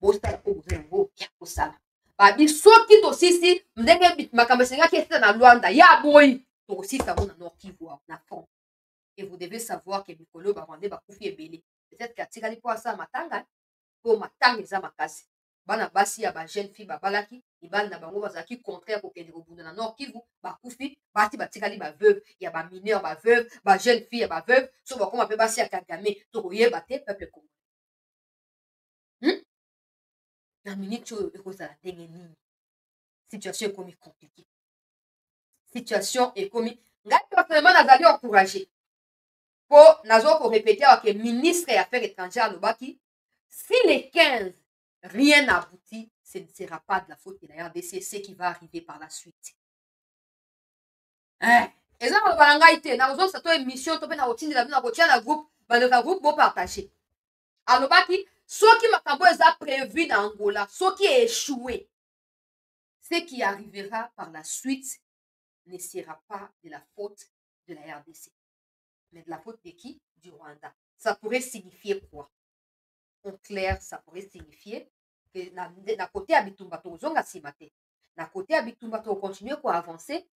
Bosta ko vous bien ko sala. Babi soki to sisi ndenge makambo senga kesa na Luanda ya boy. To aussi ça na Nord Kivu na fond. Et vous devez savoir que Mikolo ba rende ba kufi ebele. Peut-être qu'atikali po asa matanga po matanga eza makasi. Bana basi ya ba jeune fille ba balaki ibana na bango bazaki contraire ko kende ko bunda na Nord Kivu ba kufi bati batikali ba veuve ya ba mineur ba veuve ba jeune fille ya ba veuve so ba koma pe basi ya Kagame to koyeba te peuple congolais. Na minute oyo ekozala ndenge nini? Situation ekomi compliquée. Situation ekomi ngai personnellement nazali encouragé. Po nazo ko répéter que ministre des Affaires étrangères lobaki si les 15 rien n'aboutit, ce ne sera pas de la faute de la RDC, ce qui va arriver par la suite. Et ça, on va en été. Dans cette émission, on a retenu la groupe, le groupe pour partager. Alors, ceux qui m'ont prévu dans Angola, ceux qui ont échoué, ce qui arrivera par la suite ne sera pas de la faute de la RDC, mais de la faute de qui? Du Rwanda. Ça pourrait signifier quoi? En clair, ça pourrait signifier que na côté Abitumba tozonga simate. Na côté Abitumba to continuer ko avancer,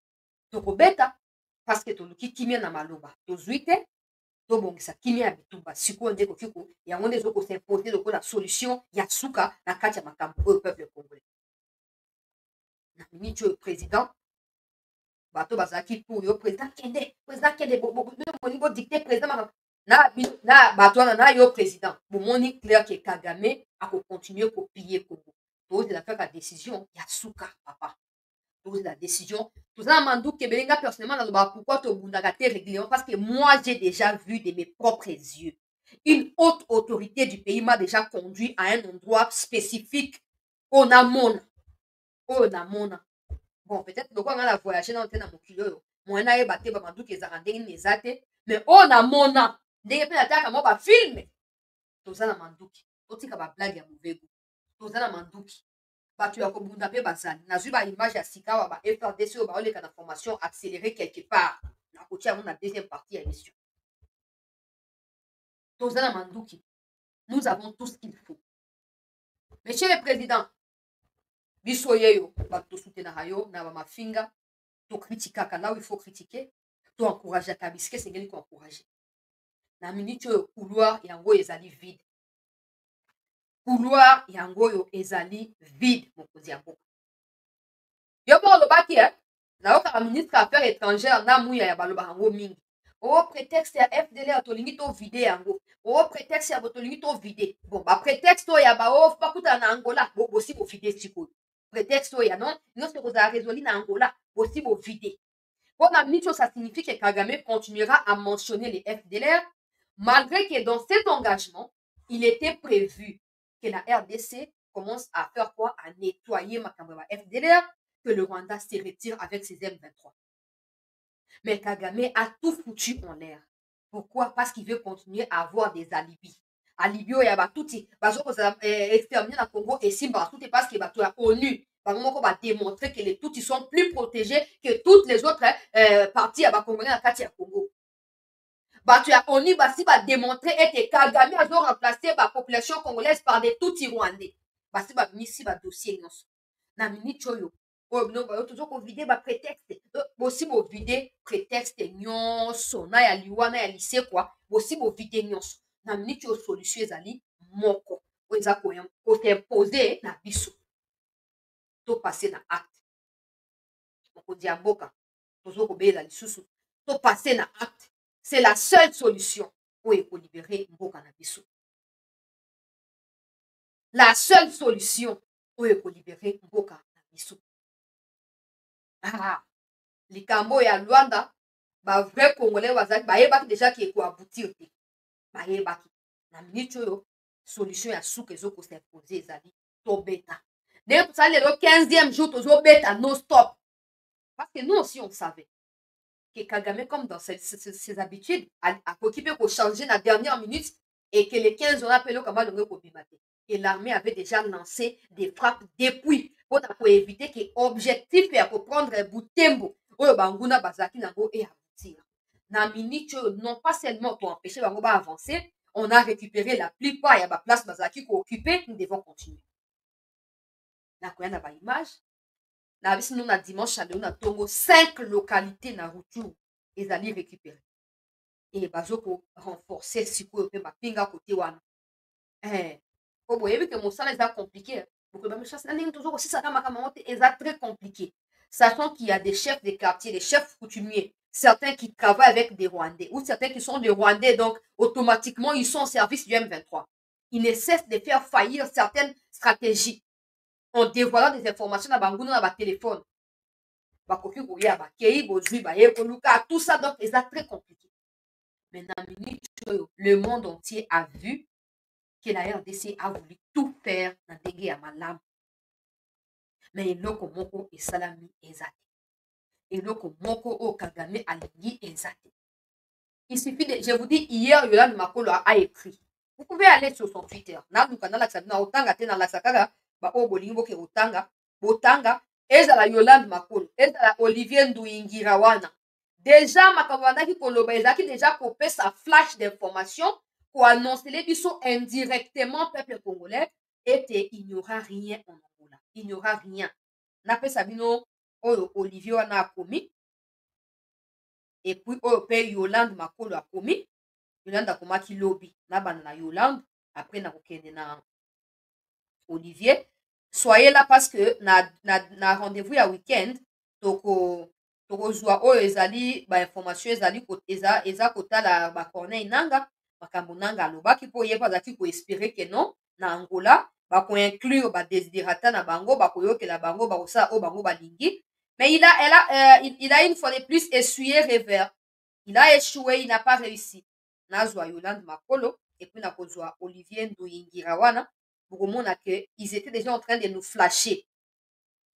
to kobeta parce que to luki kimia na maloba. To zuite, to bongisa kimia Abitumba. Siko ndeko kiko ya ngone zo ko s'imposer de la solution ya suka na kati ya makambo au peuple congolais. Na minute le président bato bazaki pour yo président Kende bo dicter président na bato na yo président bomoni clair que Kagame a continuer ko piller Congo. Pose la faire la décision ya suka papa. Pose la décision. Tout ça mandou que belinga personnellement na pourquoi to bundaka te règlement parce que moi j'ai déjà vu de mes propres yeux. Une haute autorité du pays m'a déjà conduit à un endroit spécifique. On a mon. Bon, peut-être que on a voyagé dans mon kilo. Moi, on a battu ba mandou que za ndenge nezate, mais on a mona. Ndenge pe nataka mo ba filme. Toza na manduki. Otika ba blague ya muvego. Toza na manduki. Batu ya kobunda pe bazali. Nazui ba image ya sika wa ba FRDC ba oleka na formation accélérée quelque part. Na kotia na deuxième partie ya émission. Toza na manduki. Nous avons tout ce qu'il faut. Monsieur le Président, biso yeyo bato soutenir yo na ba mafinga to critiquer là où il faut critiquer to encourager kabiske sengeli ko encourager na minute oyo couloir yango ezali vide mokonzi ya mboka yo mo lobaki na oka ministre affaires étrangères na muya ya baloba yango mingi o prétexte ya FDL tolingi to vide yango o prétexte ya botolingi to vide bon ba prétexte ya ba o pakuta na Angola bosi bo vide siko prétexte oya non ce que vous avez résolu na Angola aussi vous vider. Pour la minute, ça signifie que Kagame continuera à mentionner les FDLR, malgré que dans cet engagement, il était prévu que la RDC commence à faire quoi? À nettoyer Makambaba FDLR, que le Rwanda se retire avec ses M23. Mais Kagame a tout foutu en l'air. Pourquoi? Parce qu'il veut continuer à avoir des alibis. Alibio ya batuti bazo ko exterminer na Congo et simba tout parce que batu ya ONU bango va démontrer que les Tutsis sont plus protégés que toutes les autres parties à Congolais na kati ya Congo. Batu ya ONU basi va démontrer que Kagame a remplacé la population congolaise par des Tutsis rwandais. basi bamisi badossier nyonso na minute oyo oyo bino bayo toza kovide baprétexte bosi bovide prétexte nyonso na ya liwa na ya lisekwa bosi bovide nyonso na minute oyo solution ezali moko oyo eza koimpose na biso topase na acte mokonzi ya mboka toza kobelela lisusu topase na acte c'est la seule solution oyo ekolibere mboka na biso la seule solution oyo ekolibere mboka na biso likambo ya Luanda bavrai congolais bazalaki bayebaki déjà ke ekoaboutir te bayebaki na minute oyo solution ya suka ezokosimpose ezali tobeta ndenge tosali lelo 15e jour tozobeta non stop parce que nous aussi on savait que Kagame comme dans ses habitudes akoki mpe kochanger na dernière minute et que les 15 jours apelo kama longo kobima te et l'armée avait déjà lancé des frappes depuis pour éviter que objectif ya koprendre Butembo oyo banguna bazalaki nango et aboutir na minute non pas seulement pour empêcher bango avancer on a récupéré la plupart ya baplace bazalaki kooccuper nous devons continuer nakoya na baimage na biso na dimanche aleo na ntongo 5 localités na Rutshuru ezali récupéré et bazoko renforcer sikoyo mpe bapinga kote wana po boyebi ke mosala eza compliqué bokoyeba mechance na ndenge tozokosisaka makambo yango te eza très compliqué sachant qu'il y a des chefs de quartier des chefs coutumiers certains qui travaillent avec des Rwandais ou certains qui sont des Rwandais donc automatiquement ils sont au service du M23 ils ne cessent de faire faillir certaines stratégies en dévoilant des informations na banguna na batelefone bakoki koya bakei bozwi baye koluka tout ça donc eza très compliqué mais na minute oyo le monde entier a vu que la RDC a voulu tout faire na ndenge ya malamu mais eloko moko esalami eza te eloko moko oyo Kagame alingi eza te il suffit de je vous dis hier Yolande Makolo a écrit vous pouvez aller sur son Twitter naluka nalakisa bino otanga te nalakisa kaka baoyo bolingi boke botanga ezala Yolande Makolo ezala Olivier Nduingira wana déjà makambo bandaki koloba ezalaki déjà kopesa flash d'information koannoncer biso indirectement peuple congolais ete il n'y aura rien en Angola il n'y aura rien napesa bino oyo Olivier wana akomi et puis oyo mpe Yolande Makolo akomi Yolande akomaki lobi nabanda na Yolande après nakokende na Olivier soyez là parce que na rendez-vous ya week-end tokozwa oyo ezali bainformation eza kotala bacorneille nanga makambo nanga alobaki mpo ye mpo azalaki koespere ke non na Angola bakoinclure badesiderata na bango bakoyokela bango bakosala oyo bango balingi mais il a une fois de plus essuyé revers il a échoué il n'a pas réussi nazwa Yolande Makolo et puis nakozwa Olivier Nduingira wana bokomona ke ils étaient déjà en train de nous flasher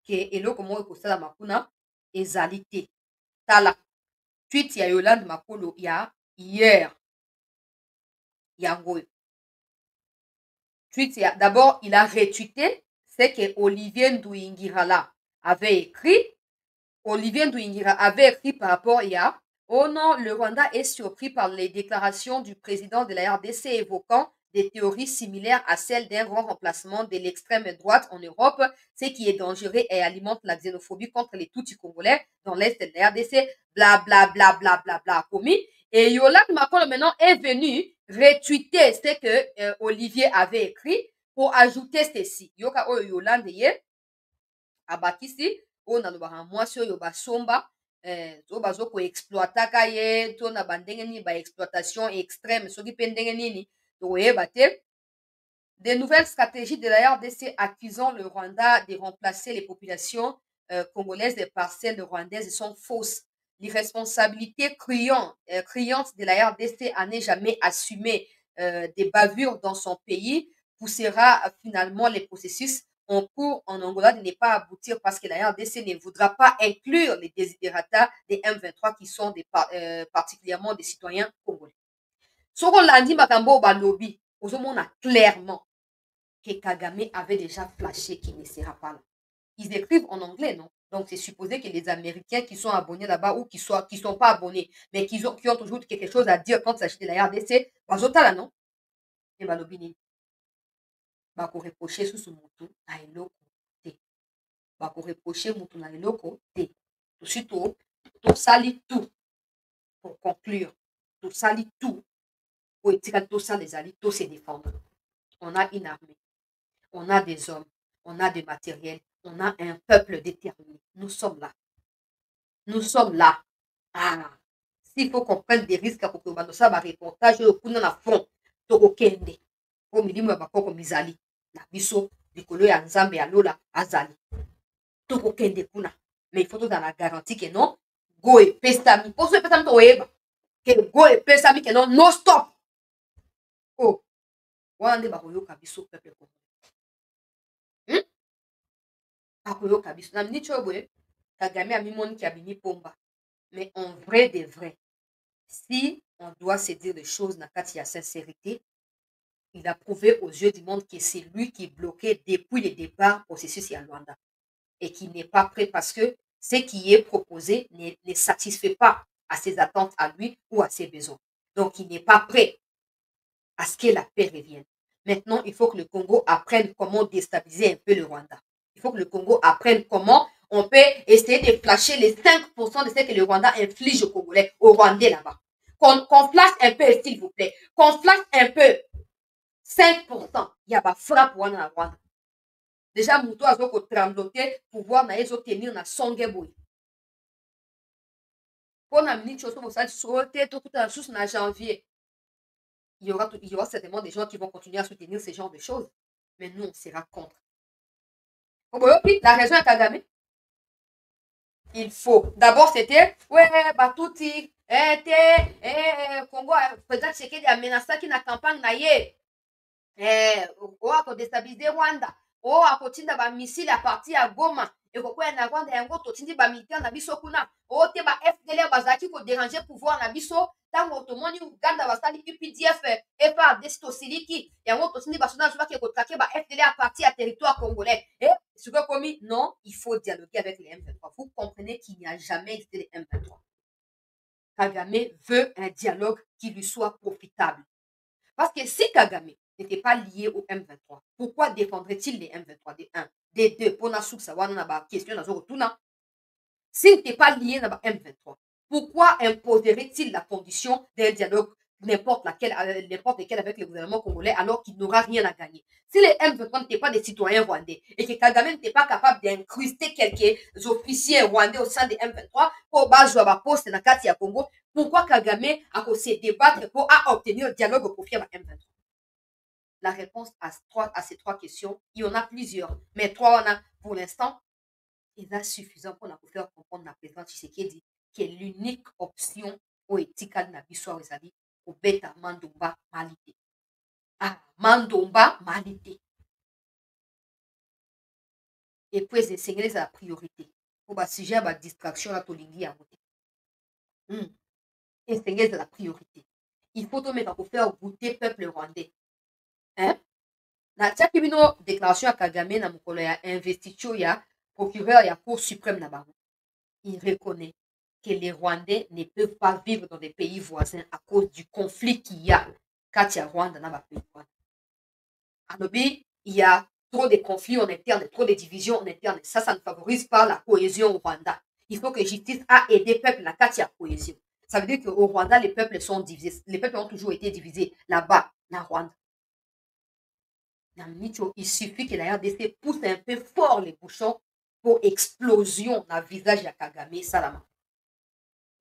ke eloko moko ekosalama kuna ezali te tala tweet ya Yolande Makolo ya hier yango oyo tweet ya d'abord il a retweeté ce que Olivier Nduingira là avait écrit Olivier Nduingira avait écrit par rapport à oh non, le Rwanda est surpris par les déclarations du président de la RDC évoquant des théories similaires à celles d'un grand remplacement de l'extrême droite en Europe, ce qui est dangereux et alimente la xénophobie contre les Tutsis congolais dans l'est de la RDC, bla bla bla bla bla bla, commis. Et Yolande Makolo maintenant est venu retweeter ce que Olivier avait écrit pour ajouter ceci. Yoka oyo Yolande ye abakisi oyo nalobaka mwasi oyo basomba to bazokoexploitaka ye to na bandenge nini baexploitation extrême soki mpe ndenge nini tokoyeba te. Des nouvelles stratégies de la RDC accusant le Rwanda de remplacer les populations congolaises par celles rwandaises sont fausses. L'irresponsabilité criante de la RDC à ne jamais assumer des bavures dans son pays poussera finalement les processus en cours en Angola de ne pas aboutir parce que la RDC ne voudra pas inclure les desiderata des M23 qui sont particulièrement des citoyens congolais. Ce qu'on l'a dit, Makambo Balobi, on a clairement que Kagame avait déjà flashé qu'il ne sera pas là. Ils écrivent en anglais, non? Donc c'est supposé que les Américains qui sont abonnés là-bas ou qui sont pas abonnés, mais qui ont toujours quelque chose à dire quand il s'agit de la RDC, Bazota là, non? Et Balobini. bakoreproche susu motu na eloko te. Bakoreproche motu na eloko te. Tosi tosali tout pour conclure. Tosali tout pour etikali tosala ezali to se défendre. On a une armée, on a des hommes, on a des matériels, on a un peuple déterminé. Nous sommes là. Nous sommes là. Ah, s'il faut qu'on prenne des risques pour que ça va reportage au kuna na fond tokokende po milimo ya bakoko mizali na biso likolo ya nzambe ya lola azali tokokende kuna, mais il faut tozala na garantie que non go epesami poso epesami toyeba ke go epesami ke non no stop. Oh, wana nde bakoyoka biso peuple congolais. Bakoyoka biso na miniti oyo boye Kagame abimoniki abimi pomba, mais en vrai de vrai, si on doit se dire des choses na kati ya sincérité, il a prouvé aux yeux du monde que c'est lui qui bloquait depuis le départ processus ya Luanda et qui n'est pas prêt parce que ce qui est proposé ne satisfait pas à ses attentes à lui ou à ses besoins. Donc, il n'est pas prêt à ce que la paix revienne. Maintenant, il faut que le Congo apprenne comment déstabiliser un peu le Rwanda. Il faut que le Congo apprenne comment on peut essayer de flasher les 5% de ce que le Rwanda inflige aux Congolais, aux Rwandais là-bas. Qu'on flash un peu, s'il vous plaît. Qu'on flash un peu. 5%. Il y a pas frappe pour la Rwanda. Déjà, Mouto a trembloté pour voir na ezo tenir na songe boy. Pour na minute chose pour ça sauter tout à sous na janvier. Il y aura certainement des gens qui vont continuer à soutenir ce genre de choses. Mais nous, on sera contre. La raison est Kagame. Il faut. D'abord, c'était, ouais, Batouti, Congo, président Tshisekedi a menacé qui na campagne na ye. Déstabiliser Rwanda. Akotinda ba missile à partir à Goma. Et pourquoi na Rwanda yango totindi ba militaire na biso kuna. Te ba FDLR bazaki ko déranger pouvoir na biso. Tango tomoni Uganda basali UPDF FARDC tosiliki. Yango totindi ba soldats qui ko traquer ba FDLR à partir à territoire congolais. Et ce que commis, non, il faut dialoguer avec les M23. Vous comprenez qu'il n'y a jamais existé les M23. Kagame veut un dialogue qui lui soit profitable. Parce que si Kagame n'était pas lié au M23, pourquoi défendrait-il les M23 des 1, des 2, pour na souk savoir na question na zoro tuna. S'il n'était pas lié à M23, pourquoi imposerait-il la condition d'un dialogue n'importe lequel avec le gouvernement congolais alors qu'il n'aura rien à gagner? Si les M23 n'étaient pas des citoyens rwandais et que Kagame n'était pas capable d'incruster quelques officiers rwandais au sein des M23 pour baser à poste dans le ya Congo, pourquoi Kagame a se débattre pour obtenir un dialogue au profit de M23? La réponse à ces trois questions, il y en a plusieurs, mais trois, on a pour l'instant, il est suffisant pour nous faire comprendre la présidente Tshisekedi qui est l'unique option au éthical na biso ezali au beta Mandumba Malite. Ah, Mandumba Malite. Et puis, c'est la priorité. Pour le sujet de la distraction, la tolingi à voter. Et c'est la priorité. Il faut tout mettre pour faire goûter le peuple rwandais. Hein? Na tiaki bino déclaration à Kagame na mokolo ya investiture ya procureur ya Cour suprême na bango. Il reconnaît que les Rwandais ne peuvent pas vivre dans des pays voisins à cause du conflit qu'il y a quand il y a Rwanda dans le pays. Il y a trop de conflits en interne, trop de divisions en interne. Ça ne favorise pas la cohésion au Rwanda. Il faut que justice a aidé le peuple quand il y a cohésion. Ça veut dire qu'au Rwanda, les peuples sont divisés. Les peuples ont toujours été divisés là-bas, dans Rwanda. Il suffit que la RDC pousse un peu fort les bouchons pour explosion dans le visage de Kagame Salama.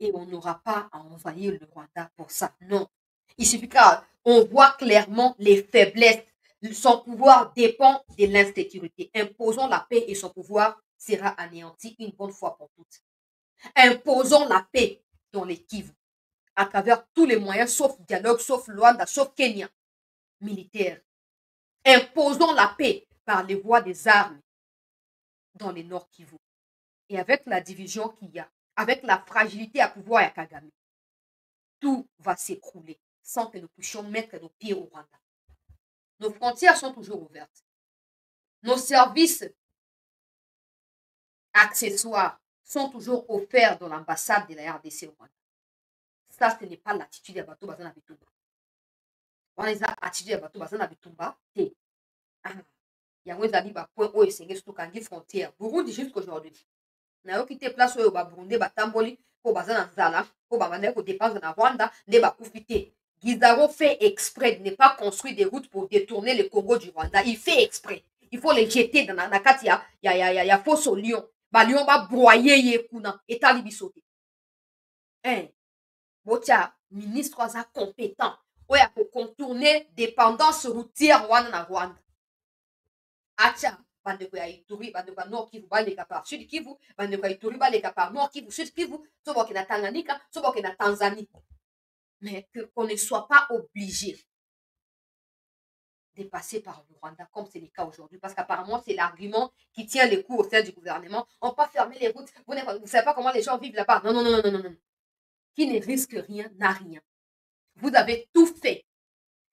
Et on n'aura pas à envahir le Rwanda pour ça. Non. Il suffit qu'on voit clairement les faiblesses. Son pouvoir dépend de l'insécurité. Imposons la paix et son pouvoir sera anéanti une bonne fois pour toutes. Imposons la paix dans les Kivu à travers tous les moyens, sauf dialogue, sauf Luanda, sauf Kenya, militaire. Imposons la paix par les voies des armes dans les Nord Kivu. Et avec la division qu'il y a, avec la fragilité à pouvoir à Kagame, tout va s'écrouler sans que nous puissions mettre nos pieds au Rwanda. Nos frontières sont toujours ouvertes. Nos services accessoires sont toujours offerts dans l'ambassade de la RDC au Rwanda. Ça, ce n'est pas l'attitude de Bato Bazana Bitumba. On les a attitude de Bato Bazana Bitumba. Ah, yango ezali bapoint oyo esengeli surtout kangi frontière Burundi jusqu'aujourd'hui nayoki te place oyo baburundi batamboli mpo baza na nzala mpo babandaki kodepense na Rwanda nde bakufi te. Guizaro fait exprès de ne pas construire des routes pour détourner le Congo du Rwanda. Il fait exprès. Il faut les jeter dans la kati ya fosse au lion. Ba lion ba broyer ye kuna etali biso te. Hein, botia ministre aza compétent oyo ya contourner dépendance routière wana na Rwanda. Atia bandeko ya Ituri, bandeko ya Nord Kivu baleka par Sud Kivu, bandeko ya Ituri baleka par Nord Kivu, Sud Kivu, so boke na Tanganyika, so boke na Tanzanie. Mais qu'on ne soit pas obligé de passer par le Rwanda, comme c'est le cas aujourd'hui. Parce qu'apparemment, c'est l'argument qui tient les coups au sein du gouvernement. On peut pas fermer les routes. Vous ne savez pas comment les gens vivent là-bas. Non, non, non, non, non, non. Qui ne risque rien n'a rien. Vous avez tout fait.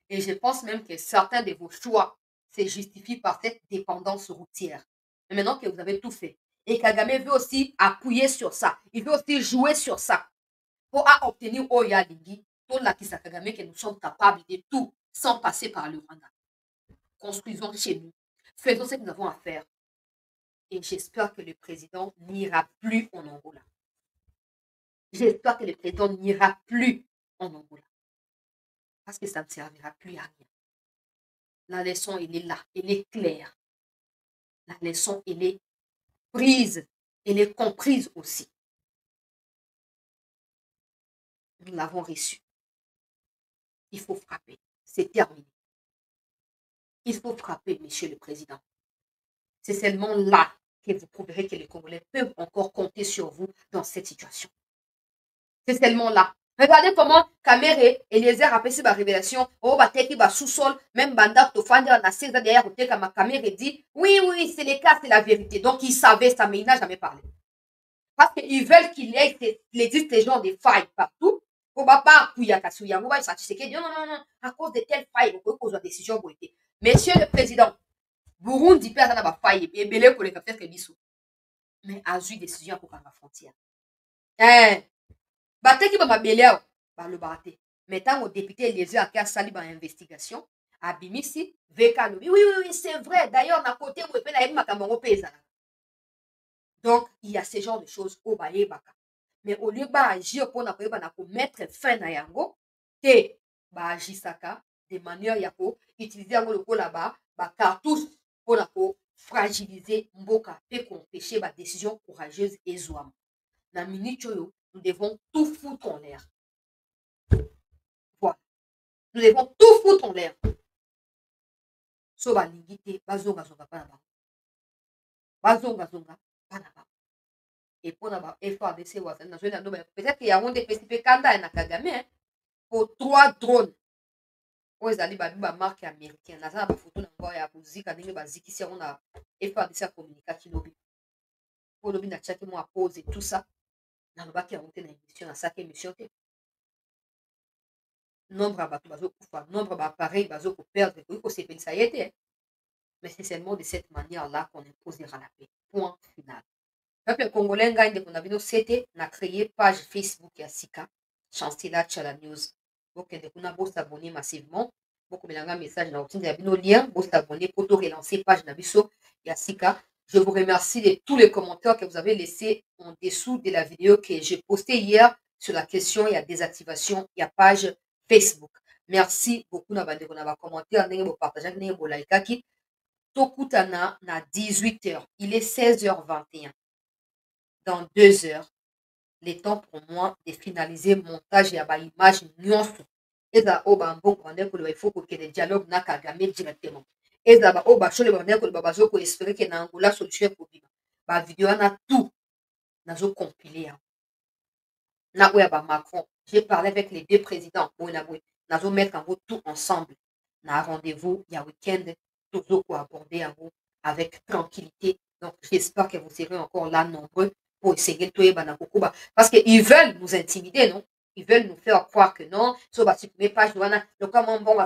Et je pense même que certains de vos choix se justifient par cette dépendance routière. Mais maintenant que vous avez tout fait, et Kagame veut aussi appuyer sur ça, il veut aussi jouer sur ça pour obtenir Oya Ligi, pour la Kagame que nous sommes capables de tout sans passer par le Rwanda. Construisons chez nous, faisons ce que nous avons à faire. Et j'espère que le président n'ira plus en Angola. J'espère que le président n'ira plus en Angola. Parce que ça ne servira plus à rien. La leçon, elle est là, elle est claire. La leçon, elle est prise, elle est comprise aussi. Nous l'avons reçue. Il faut frapper. C'est terminé. Il faut frapper, monsieur le président. C'est seulement là que vous prouverez que les Congolais peuvent encore compter sur vous dans cette situation. C'est seulement là. Regardez comment Kamere Eliezer a passé ma révélation. Oh, bateki ba sous-sol, même Banda Tofanda na 16 ans derrière côté comme Kamere dit oui, oui, c'est le cas, c'est la vérité. Donc il savait ça, mais il n'a jamais parlé. Parce qu'ils veulent qu'il y ait ces gens de failles partout. Pour pas appuyer Kasuya, vous voyez ça, tu sais que non, non, non, à cause de telles failles, vous pouvez poser une décision. Monsieur le président, Burundi perd dans la faille, et belé pour les capteurs que bisou. Mais a eu décision pour la frontière. Hein? Bateki ba mabele ba le bate. Mais tant au député Eliezer a sali ba investigation, abimisi veka lobi. Oui, oui, oui, c'est vrai. D'ailleurs, na côté où pe na yeba makambo pesa. Donc, il y a ce genre de choses au ba yebaka. Mais au lieu ba agir pour na koyeba na ko mettre fin na yango, te ba agisaka de manière ya ko utiliser yango le là-bas, ba cartouche pour na ko fragiliser mboka pe ko empêcher ba décision courageuse et zouam. Na minute yo nous devons tout foutre en l'air. Voilà. Nous devons tout foutre en l'air. So balingi te bazonga zonga pa na bango. Bazonga zonga pa na bango. Et pour na ba FARDC wazali na zoena no peut-être qu'il y a un des petits kanda na Kagame pour 3 drones. Oyo ezali ba marque américaine. Naza na ba photo na ngo ya kozika ndenge bazikisi yango na FARDC communication lobi. Pour lobi na tchaki mo pose tout ça. Nalobaki yango te na émission na saki émission te. Nombre à bateau bazokufa, nombre d'appareils bazokoperdre, ça y était. Mais c'est seulement de cette manière-là qu'on imposera la paix. Point final. Peuple congolais, qu'on a vu, c'était na créé page Facebook ya Sika, Chancela Chala News. Donc, on a beau s'abonner massivement. Beaucoup de message dans le lien, beau s'abonner pour relancer page Nabiso ya Sika. Je vous remercie de tous les commentaires que vous avez laissés en dessous de la vidéo que j'ai postée hier sur la question, il y a désactivation, il y a page Facebook. Merci beaucoup na bande na commentaire ndenge bo partager ndenge bo like ki tokutana na 18h. Il est 16h21. Dans 2 heures, le temps pour moi de finaliser montage ya ba image nyonso. Eza oba mbongo bande ko il faut que le dialogue na Kagame directement. Eza ba oba chole bande ko babazo ko espérer que na Angola solution pour bima. Ba vidéo na tout nazo compiler. Na oya ba Macron. J'ai parlé avec les 2 présidents. Nous allons mettre en route tout ensemble. Nous avons rendez-vous, il y a week-end, toujours pour aborder en route avec tranquillité. Donc, j'espère que vous serez encore là nombreux pour essayer de tout parce qu'ils veulent nous intimider, non? Ils veulent nous faire croire que non. Supprimer page, le comment bon,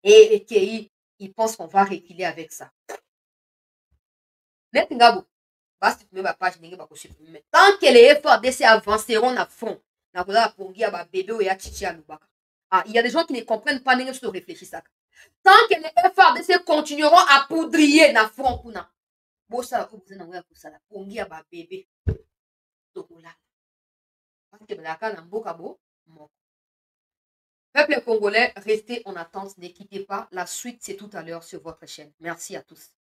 et ils pensent qu'on va reculer avec ça. Tant que les FARDC avanceront à fond, il y a des gens qui ne comprennent pas de réfléchir ça. Tant que les FRDC continueront à poudrier na front kuna. Bosa ko buzina ngoya kusala. Pongia ba bébé. Tokola. Parce que la kana mboka bo. Peuple congolais, restez en attente, ne quittez pas. La suite, c'est tout à l'heure sur votre chaîne. Merci à tous.